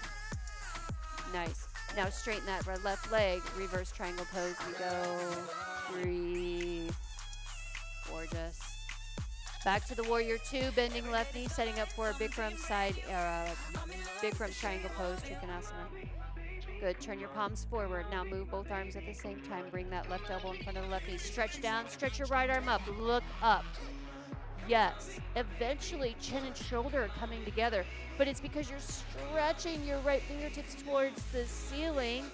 Nice. Now straighten that left leg. Reverse triangle pose. We go. Breathe. Gorgeous. Back to the warrior two, bending left knee, setting up for a Bikram side, Bikram triangle pose, Trikonasana. Good. Turn your palms forward. Now move both arms at the same time. Bring that left elbow in front of the left knee. Stretch down. Stretch your right arm up. Look up. Yes. Eventually, chin and shoulder are coming together, but it's because you're stretching your right fingertips towards the ceiling.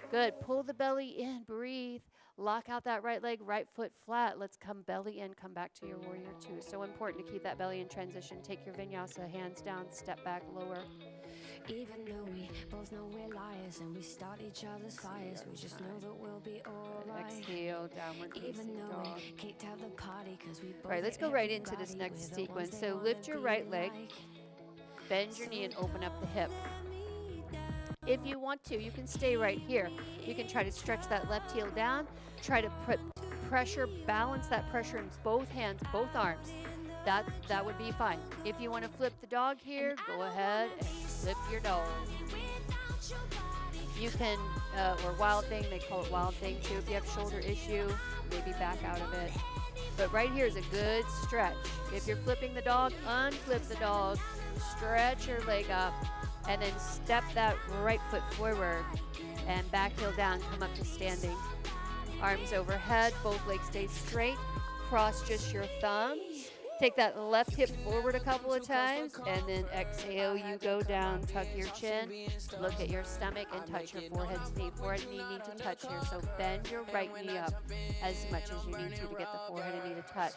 Good. Pull the belly in. Breathe. Lock out that right leg, right foot flat. Let's come belly in. Come back to your warrior two. So important to keep that belly in transition. Take your vinyasa. Hands down. Step back. Lower. Even though we both know we're liars and we start each other's fires, we just know that we'll be alright. Exhale, downward facing dog. Kicked out the party 'cause we both Right, let's go right into this next sequence. So lift your right leg, bend your knee and open up the hip. If you want to, you can stay right here. You can try to stretch that left heel down, try to put pressure, balance that pressure in both hands, both arms. That would be fine. If you want to flip the dog here, go ahead and flip your dog. You can, or wild thing, they call it wild thing too. If you have shoulder issue, maybe back out of it. But right here is a good stretch. If you're flipping the dog, unflip the dog, stretch your leg up, and then step that right foot forward and back heel down, come up to standing. Arms overhead, both legs stay straight. Cross just your thumbs. Take that left hip forward a couple of times, and then exhale, you go down, tuck your chin, look at your stomach, and touch your forehead to knee. Forehead and knee need to touch here, so bend your right knee up as much as you need to get the forehead and knee to touch.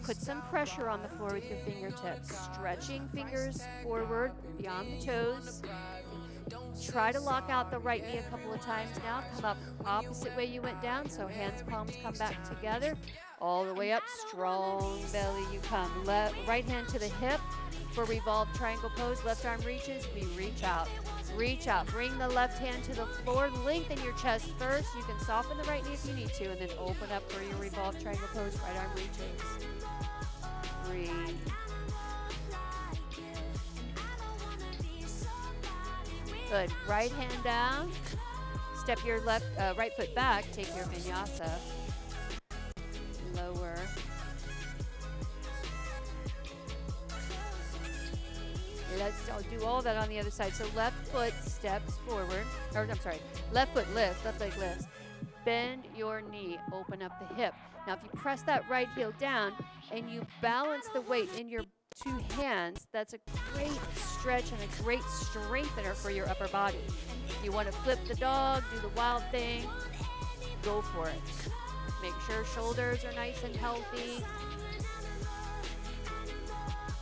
Put some pressure on the floor with your fingertips, stretching fingers forward beyond the toes. Try to lock out the right knee a couple of times now. Come up opposite way you went down, so hands, palms come back together. all the way up, strong belly you come. Right hand to the hip for revolved triangle pose. Left arm reaches, we reach out. Reach out, bring the left hand to the floor, lengthen your chest first. You can soften the right knee if you need to, and then open up for your revolved triangle pose. Right arm reaches. Breathe. Good, right hand down. Step your right foot back, take your vinyasa. Lower. Let's do all that on the other side. So left foot steps forward, or I'm sorry, left foot lifts, left leg lifts. Bend your knee, open up the hip. Now if you press that right heel down and you balance the weight in your two hands, that's a great stretch and a great strengthener for your upper body. You want to flip the dog, do the wild thing, go for it. Make sure shoulders are nice and healthy.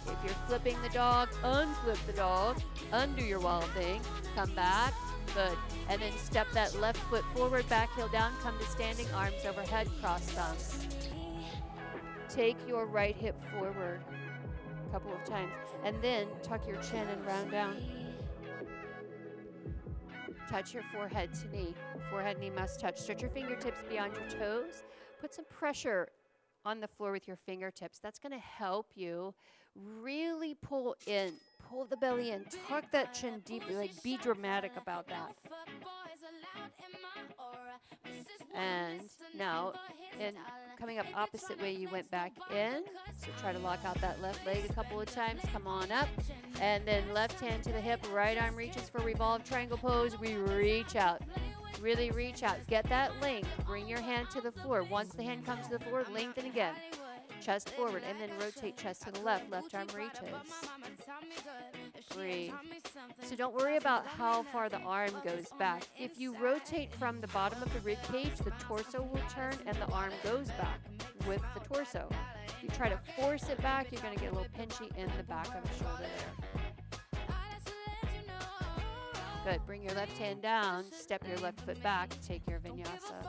If you're flipping the dog, unflip the dog, undo your wild thing, come back, good. And then step that left foot forward, back heel down, come to standing, arms overhead, cross thumbs. Take your right hip forward a couple of times, and then tuck your chin and round down. Touch your forehead to knee. Forehead, knee must touch. Stretch your fingertips beyond your toes. Put some pressure on the floor with your fingertips. That's going to help you really pull the belly in, tuck that chin deeply, like be dramatic about that. And now, coming up opposite way you went back in, so try to lock out that left leg a couple of times, come on up, and then left hand to the hip, right arm reaches for revolved triangle pose, we reach out. Really reach out, get that length, bring your hand to the floor. Once the hand comes to the floor, lengthen again. Chest forward, and then rotate chest to the left. Left arm reaches. Breathe. So don't worry about how far the arm goes back. If you rotate from the bottom of the rib cage, the torso will turn and the arm goes back with the torso. If you try to force it back, you're going to get a little pinchy in the back of the shoulder there. Good. Bring your left hand down, step your left foot back, take your vinyasa.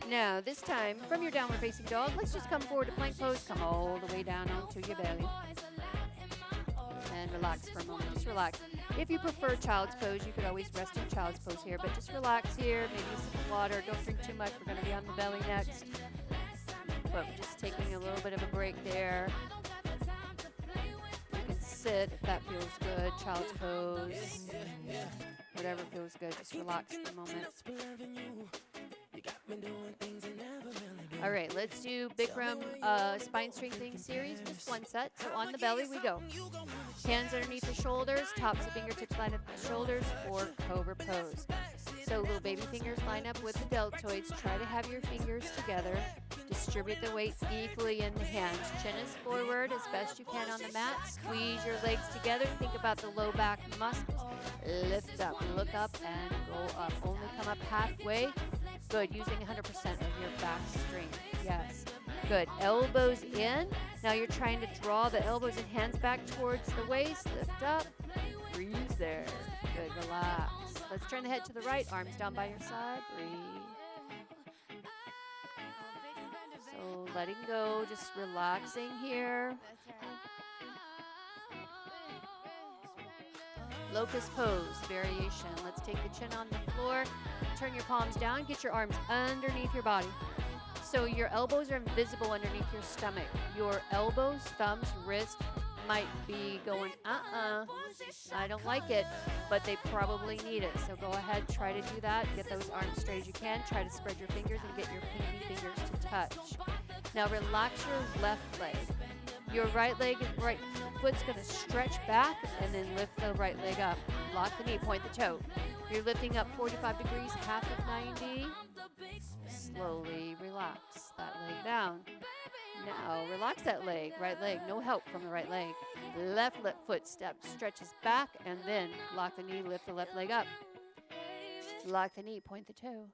Now, this time, from your downward facing dog, let's just come forward to plank pose, come all the way down onto your belly. And relax for a moment, just relax. If you prefer child's pose, you could always rest in child's pose here, but just relax here, maybe a sip of water, don't drink too much, we're gonna be on the belly next. But we're just taking a little bit of a break there. You can sit if that feels good, child's pose, whatever feels good, just relax for a moment. All right, let's do Bikram spine strengthening series, just one set. So on the belly we go. Hands underneath the shoulders, tops of fingertips line up with the shoulders for cobra pose. So little baby fingers line up with the deltoids. Try to have your fingers together. Distribute the weight equally in the hands. Chin is forward as best you can on the mat. Squeeze your legs together. Think about the low back muscles. Lift up, look up, and go up. Only come up halfway. Good, using 100% of your back strength. Yes. Good. Elbows in. Now you're trying to draw the elbows and hands back towards the waist. Lift up. Breathe there. Good. Relax. Let's turn the head to the right. Arms down by your side. Breathe. So letting go. Just relaxing here. Locust pose variation. Let's take the chin on the floor. Turn your palms down. Get your arms underneath your body. So your elbows are invisible underneath your stomach. Your elbows, thumbs, wrists might be going, I don't like it, but they probably need it. So go ahead, try to do that. Get those arms straight as you can. Try to spread your fingers and get your pinky fingers to touch. Now relax your left leg. Your right foot's going to stretch back and then lift the right leg up. Lock the knee, point the toe. You're lifting up 45 degrees, half of 90. Slowly relax that leg down. Now relax that leg, right leg, no help from the right leg. Left foot stretches back and then lock the knee, lift the left leg up. Lock the knee, point the toe.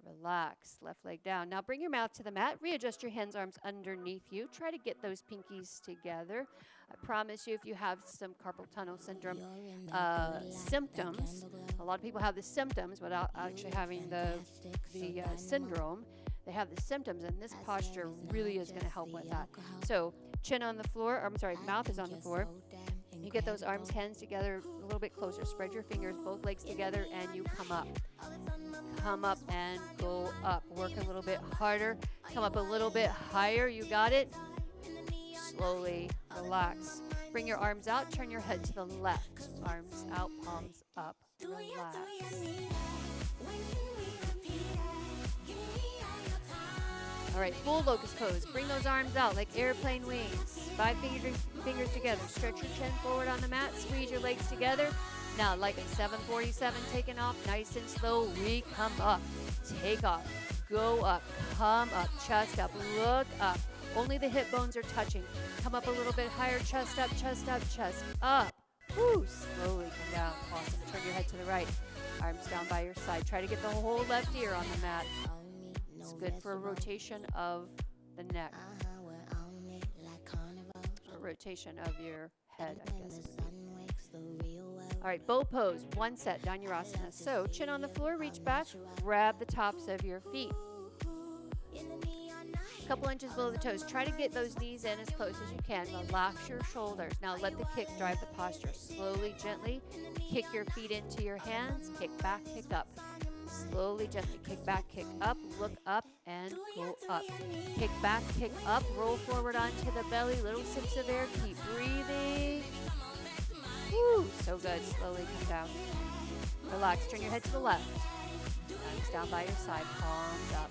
Relax, left leg down. Now bring your mouth to the mat. Readjust your hands, arms underneath you. Try to get those pinkies together. I promise you, if you have some carpal tunnel syndrome symptoms, a lot of people have the symptoms without actually having the syndrome. They have the symptoms, and this posture really is going to help with that. So chin on the floor, or I'm sorry, mouth is on the floor. You get those arms, hands together a little bit closer. Spread your fingers, both legs together, and you come up. Come up and go up. Work a little bit harder. Come up a little bit higher. You got it? Slowly relax. Bring your arms out. Turn your head to the left. Arms out, palms up. Relax. All right, full locust pose. Bring those arms out like airplane wings. 5 fingers together. Stretch your chin forward on the mat. Squeeze your legs together. Now, like a 747 taking off, nice and slow, we come up. Take off. Go up. Come up. Chest up. Look up. Only the hip bones are touching. Come up a little bit higher. Chest up, chest up, chest up. Woo! Slowly come down. Awesome. Turn your head to the right. Arms down by your side. Try to get the whole left ear on the mat. It's good for a rotation of the neck. A rotation of your head, I guess. All right, bow pose, 1 set, Dhanurasana. So chin on the floor, reach back, grab the tops of your feet. A couple inches below the toes. Try to get those knees in as close as you can. Relax your shoulders. Now let the kick drive the posture. Slowly, gently, kick your feet into your hands. Kick back, kick up. Slowly, gently, kick back, kick up, look up, and go up. Kick back, kick up, roll forward onto the belly, little sips of air, keep breathing. Woo, so good. Slowly come down. Relax, turn your head to the left. Hands down by your side, palms up.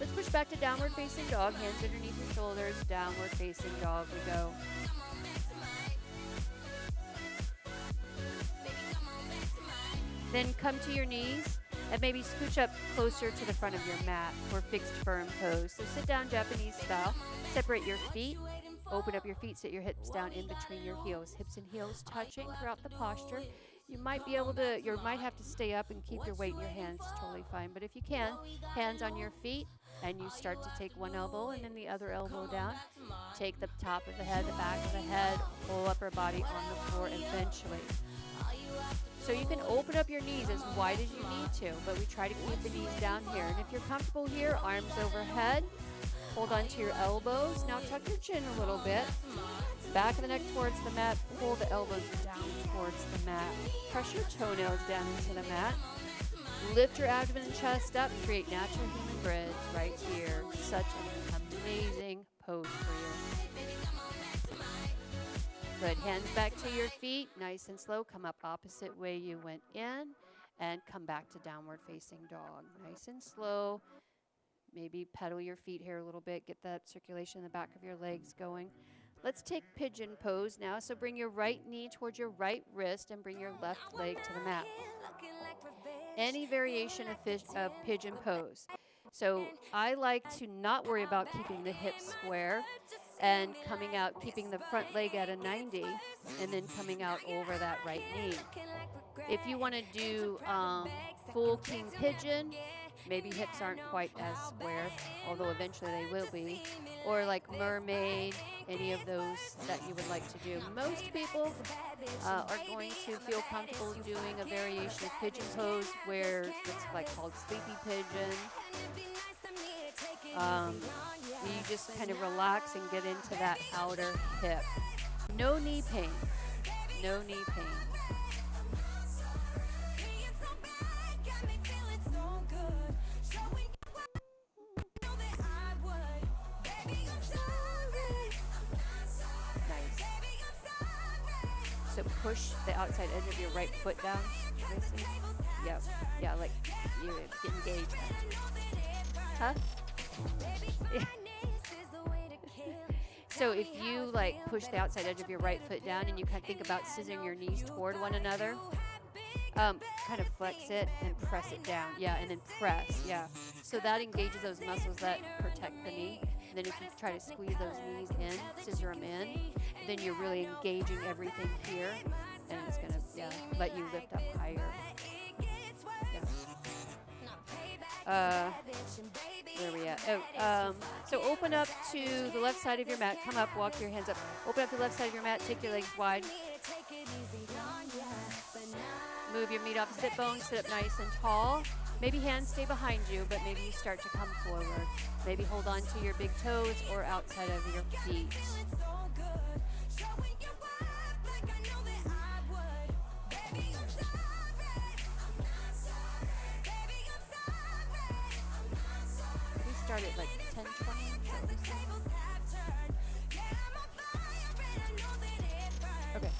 Let's push back to downward facing dog, hands underneath your shoulders, downward facing dog we go. Then come to your knees and maybe scooch up closer to the front of your mat for fixed firm pose. So sit down Japanese style. Separate your feet. Open up your feet. Sit your hips down in between your heels. Hips and heels touching throughout the posture. You might have to stay up and keep your weight in your hands. It's totally fine. But if you can, hands on your feet, and you start to take one elbow and then the other elbow down. Take the top of the head, the back of the head, whole upper body on the floor eventually. So you can open up your knees as wide as you need to, but we try to keep the knees down here. And if you're comfortable here, arms overhead, hold on to your elbows. Now tuck your chin a little bit. Back of the neck towards the mat, pull the elbows down towards the mat. Press your toenails down into the mat. Lift your abdomen and chest up, create natural human bridge right here. Such an amazing pose for you. Good, hands back to your feet, nice and slow. Come up opposite way you went in and come back to downward facing dog. Nice and slow. Maybe pedal your feet here a little bit, get that circulation in the back of your legs going. Let's take pigeon pose now. So bring your right knee towards your right wrist and bring your left leg to the mat. Any variation of pigeon pose. So I like to not worry about keeping the hips square and coming out, keeping the front leg at a 90 and then coming out over that right knee. If you want to do full king pigeon, maybe hips aren't quite as square, although eventually they will be. Or like mermaid, any of those that you would like to do. Most people are going to feel comfortable doing a variation of pigeon pose where it's like called sleepy pigeon. You just kind of relax and get into that outer hip. No knee pain. No knee pain. So push the outside edge of your right foot down. Yep. Yeah, like you get engaged. Huh? Yeah. So if you like push the outside edge of your right foot down and you kind of think about scissoring your knees toward one another, kind of flex it and press it down. Yeah, and then press. Yeah. So that engages those muscles that protect the knee. And then if you try to squeeze those knees in, scissor them in, then you're really engaging everything here, and it's going to let you lift up higher. Yeah. Where are we at? So open up to the left side of your mat. Come up, walk your hands up. Open up the left side of your mat, take your legs wide. Move your meat off the sit bone, sit up nice and tall. Maybe hands stay behind you, but maybe you start to come forward. Maybe hold on to your big toes or outside of your feet. We start at like 10, 20. Okay.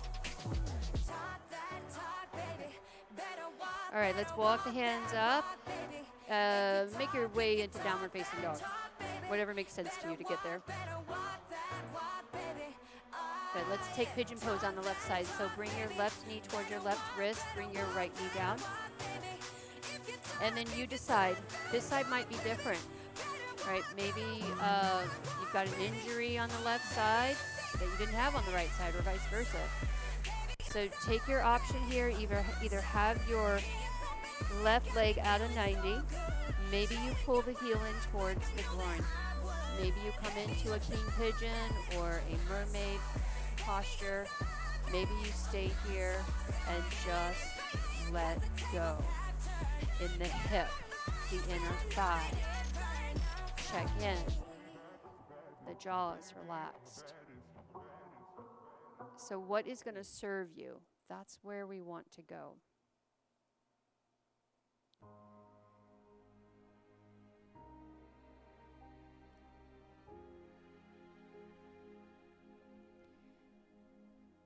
All right, let's walk the hands up. Make your way into downward facing dog. Whatever makes sense to you to get there. Good, let's take pigeon pose on the left side. So bring your left knee towards your left wrist, bring your right knee down. And then you decide, this side might be different, right? Maybe you've got an injury on the left side that you didn't have on the right side or vice versa. So take your option here, either have your left leg at a 90, maybe you pull the heel in towards the groin. Maybe you come into a king pigeon or a mermaid posture. Maybe you stay here and just let go. In the hip, the inner thigh. Check in. The jaw is relaxed. So what is going to serve you? That's where we want to go.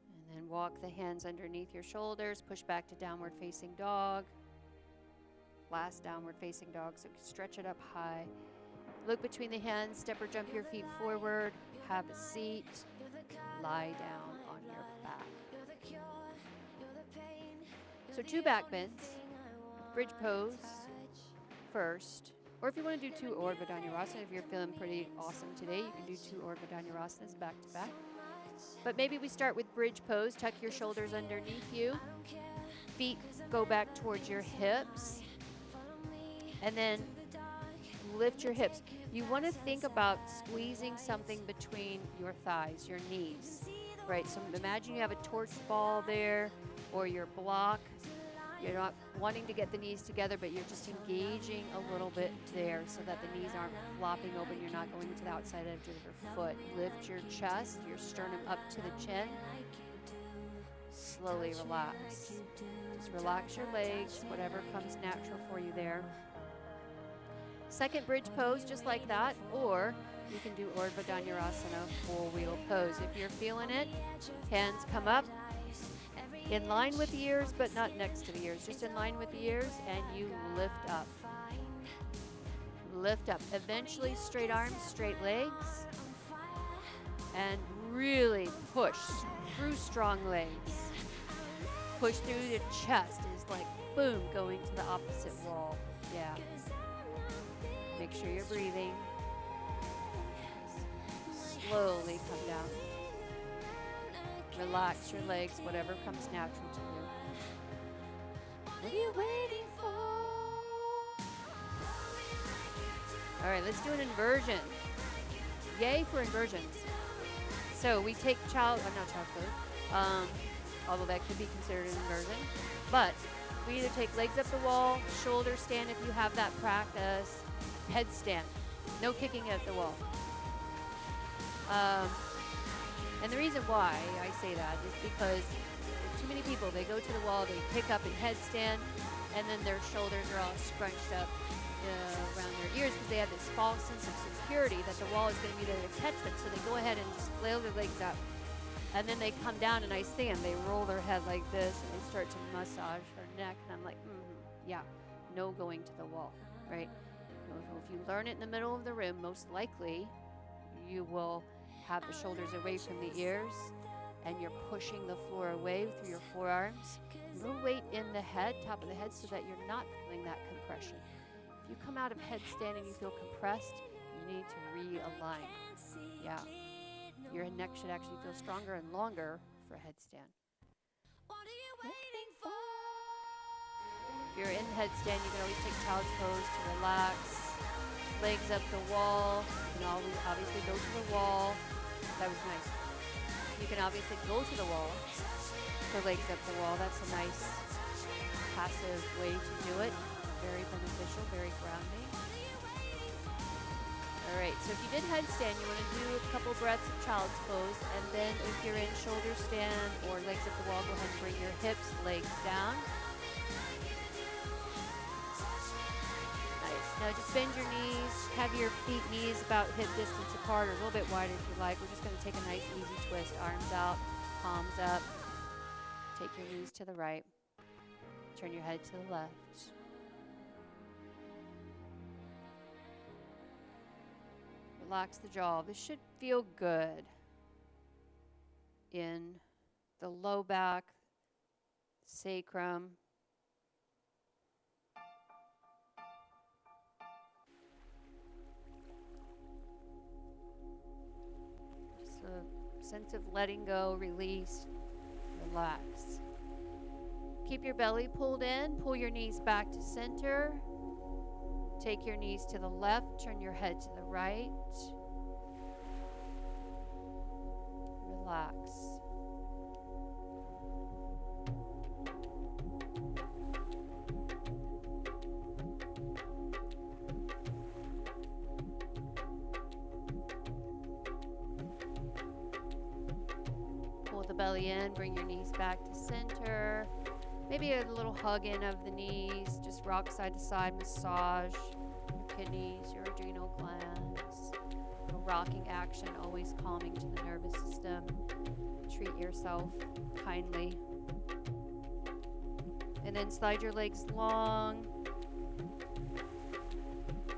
And then walk the hands underneath your shoulders, push back to downward facing dog. Last downward facing dog, so stretch it up high. Look between the hands, step or jump your feet forward, have a seat, lie down on your back. So 2 back bends, bridge pose first, or if you want to do 2 Urdhva Dhanurasana, if you're feeling pretty awesome today, you can do 2 Urdhva Dhanurasanas back to back. But maybe we start with bridge pose, tuck your shoulders underneath you, feet go back towards your hips, and then lift your hips. You want to think about squeezing something between your thighs, your knees, right? So imagine you have a torch ball there or your block. You're not wanting to get the knees together, but you're just engaging a little bit there so that the knees aren't flopping open. You're not going to the outside edge of your foot. Lift your chest, your sternum up to the chin. Slowly relax. Just relax your legs, whatever comes natural for you there. Second bridge pose, just like that, or you can do Urdhva Dhanurasana, full wheel pose. If you're feeling it, hands come up, in line with the ears, but not next to the ears, just in line with the ears, and you lift up. Lift up. Eventually, straight arms, straight legs, and really push through strong legs. Push through the chest is like, boom, going to the opposite wall. Yeah. Make sure you're breathing. Slowly come down. Relax your legs, whatever comes natural to you. What are you waiting for? All right, let's do an inversion. Yay for inversions. So we take not child pose, although that could be considered an inversion. But we either take legs up the wall, shoulder stand if you have that practice, headstand, no kicking at the wall. And the reason why I say that is because too many people, they go to the wall, they pick up in headstand, and then their shoulders are all scrunched up around their ears because they have this false sense of security that the wall is going to be there to catch them. So they go ahead and just flail their legs up. And then they come down and I see them, they roll their head like this and they start to massage their neck. And I'm like, yeah, no going to the wall, right? If you learn it in the middle of the room, most likely you will have the shoulders away from the ears and you're pushing the floor away through your forearms. A little weight in the head, top of the head, so that you're not feeling that compression. If you come out of headstand and you feel compressed, you need to realign. Yeah. Your neck should actually feel stronger and longer for headstand. If you're in headstand, you can always take child's pose to relax. Legs up the wall. You can always obviously go to the wall. That was nice. You can obviously go to the wall for legs up the wall. That's a nice passive way to do it. Very beneficial, very grounding. All right, so if you did headstand, you want to do a couple breaths of child's pose, and then if you're in shoulder stand or legs up the wall, go ahead and bring your hips, legs down. Nice. Now just bend your knees, have your feet, knees about hip distance apart or a little bit wider if you like. We're just going to take a nice easy twist, arms out, palms up. Take your knees to the right. Turn your head to the left. Relax the jaw. This should feel good in the low back, sacrum. Just a sense of letting go, release, relax. Keep your belly pulled in. Pull your knees back to center. Take your knees to the left. Turn your head to the right. Relax. Pull the belly in. Bring your knees back to center. Maybe a little hug in of the knees. Just rock side to side, massage your kidneys, your adrenal glands. A little rocking action, always calming to the nervous system. Treat yourself kindly. And then slide your legs long.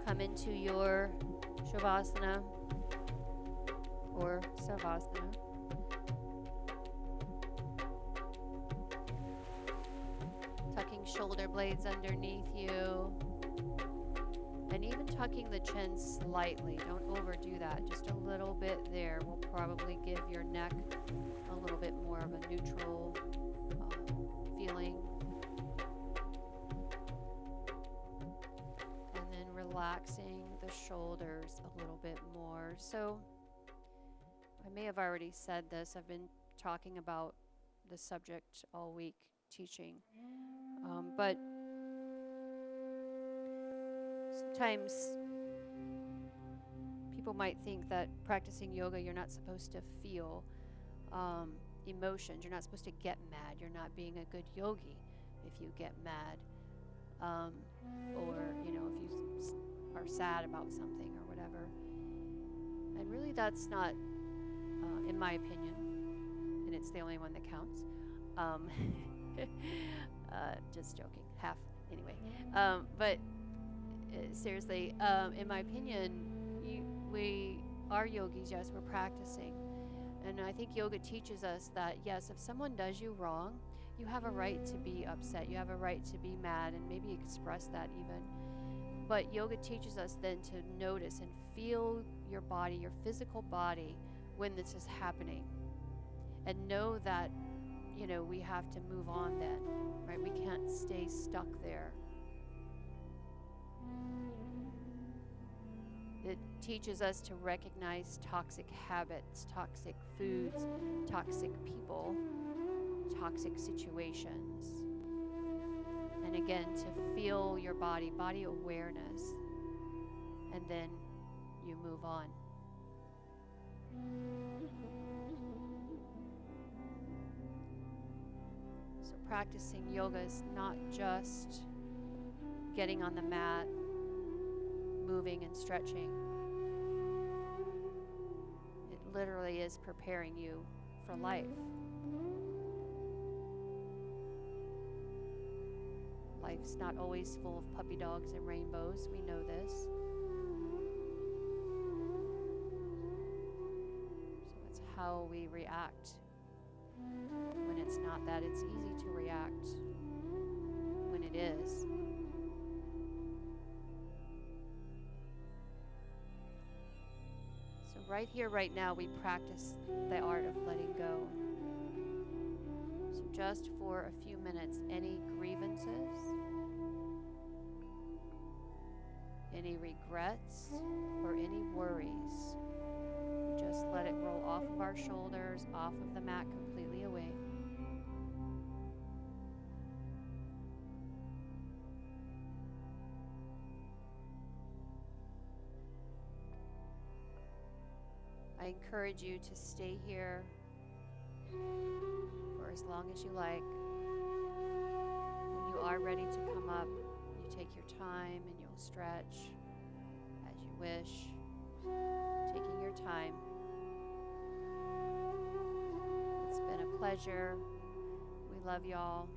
Come into your Shavasana or Savasana. Shoulder blades underneath you, and even tucking the chin slightly. Don't overdo that. Just a little bit there will probably give your neck a little bit more of a neutral feeling. And then relaxing the shoulders a little bit more. So I may have already said this. I've been talking about the subject all week teaching. But sometimes people might think that practicing yoga, you're not supposed to feel emotions. You're not supposed to get mad. You're not being a good yogi if you get mad. Or, if you are sad about something or whatever. And really that's not, in my opinion, and it's the only one that counts. Just joking, half anyway. But seriously, in my opinion, we are yogis. Yes, we're practicing, and I think yoga teaches us that yes, if someone does you wrong, you have a right to be upset. You have a right to be mad, and maybe express that even. But yoga teaches us then to notice and feel your body, your physical body, when this is happening, and know that. We have to move on then, right? We can't stay stuck there. It teaches us to recognize toxic habits, toxic foods, toxic people, toxic situations. And again, to feel your body awareness, and then you move on. Practicing yoga is not just getting on the mat, moving and stretching. It literally is preparing you for life. Life's not always full of puppy dogs and rainbows. We know this. So it's how we react. When it's not that, it's easy to react. When it is. So right here, right now, we practice the art of letting go. So just for a few minutes, any grievances, any regrets, or any worries, just let it roll off of our shoulders, off of the mat, completely away. I encourage you to stay here for as long as you like. When you are ready to come up, you take your time and you'll stretch as you wish, taking your time. It's been a pleasure. We love y'all.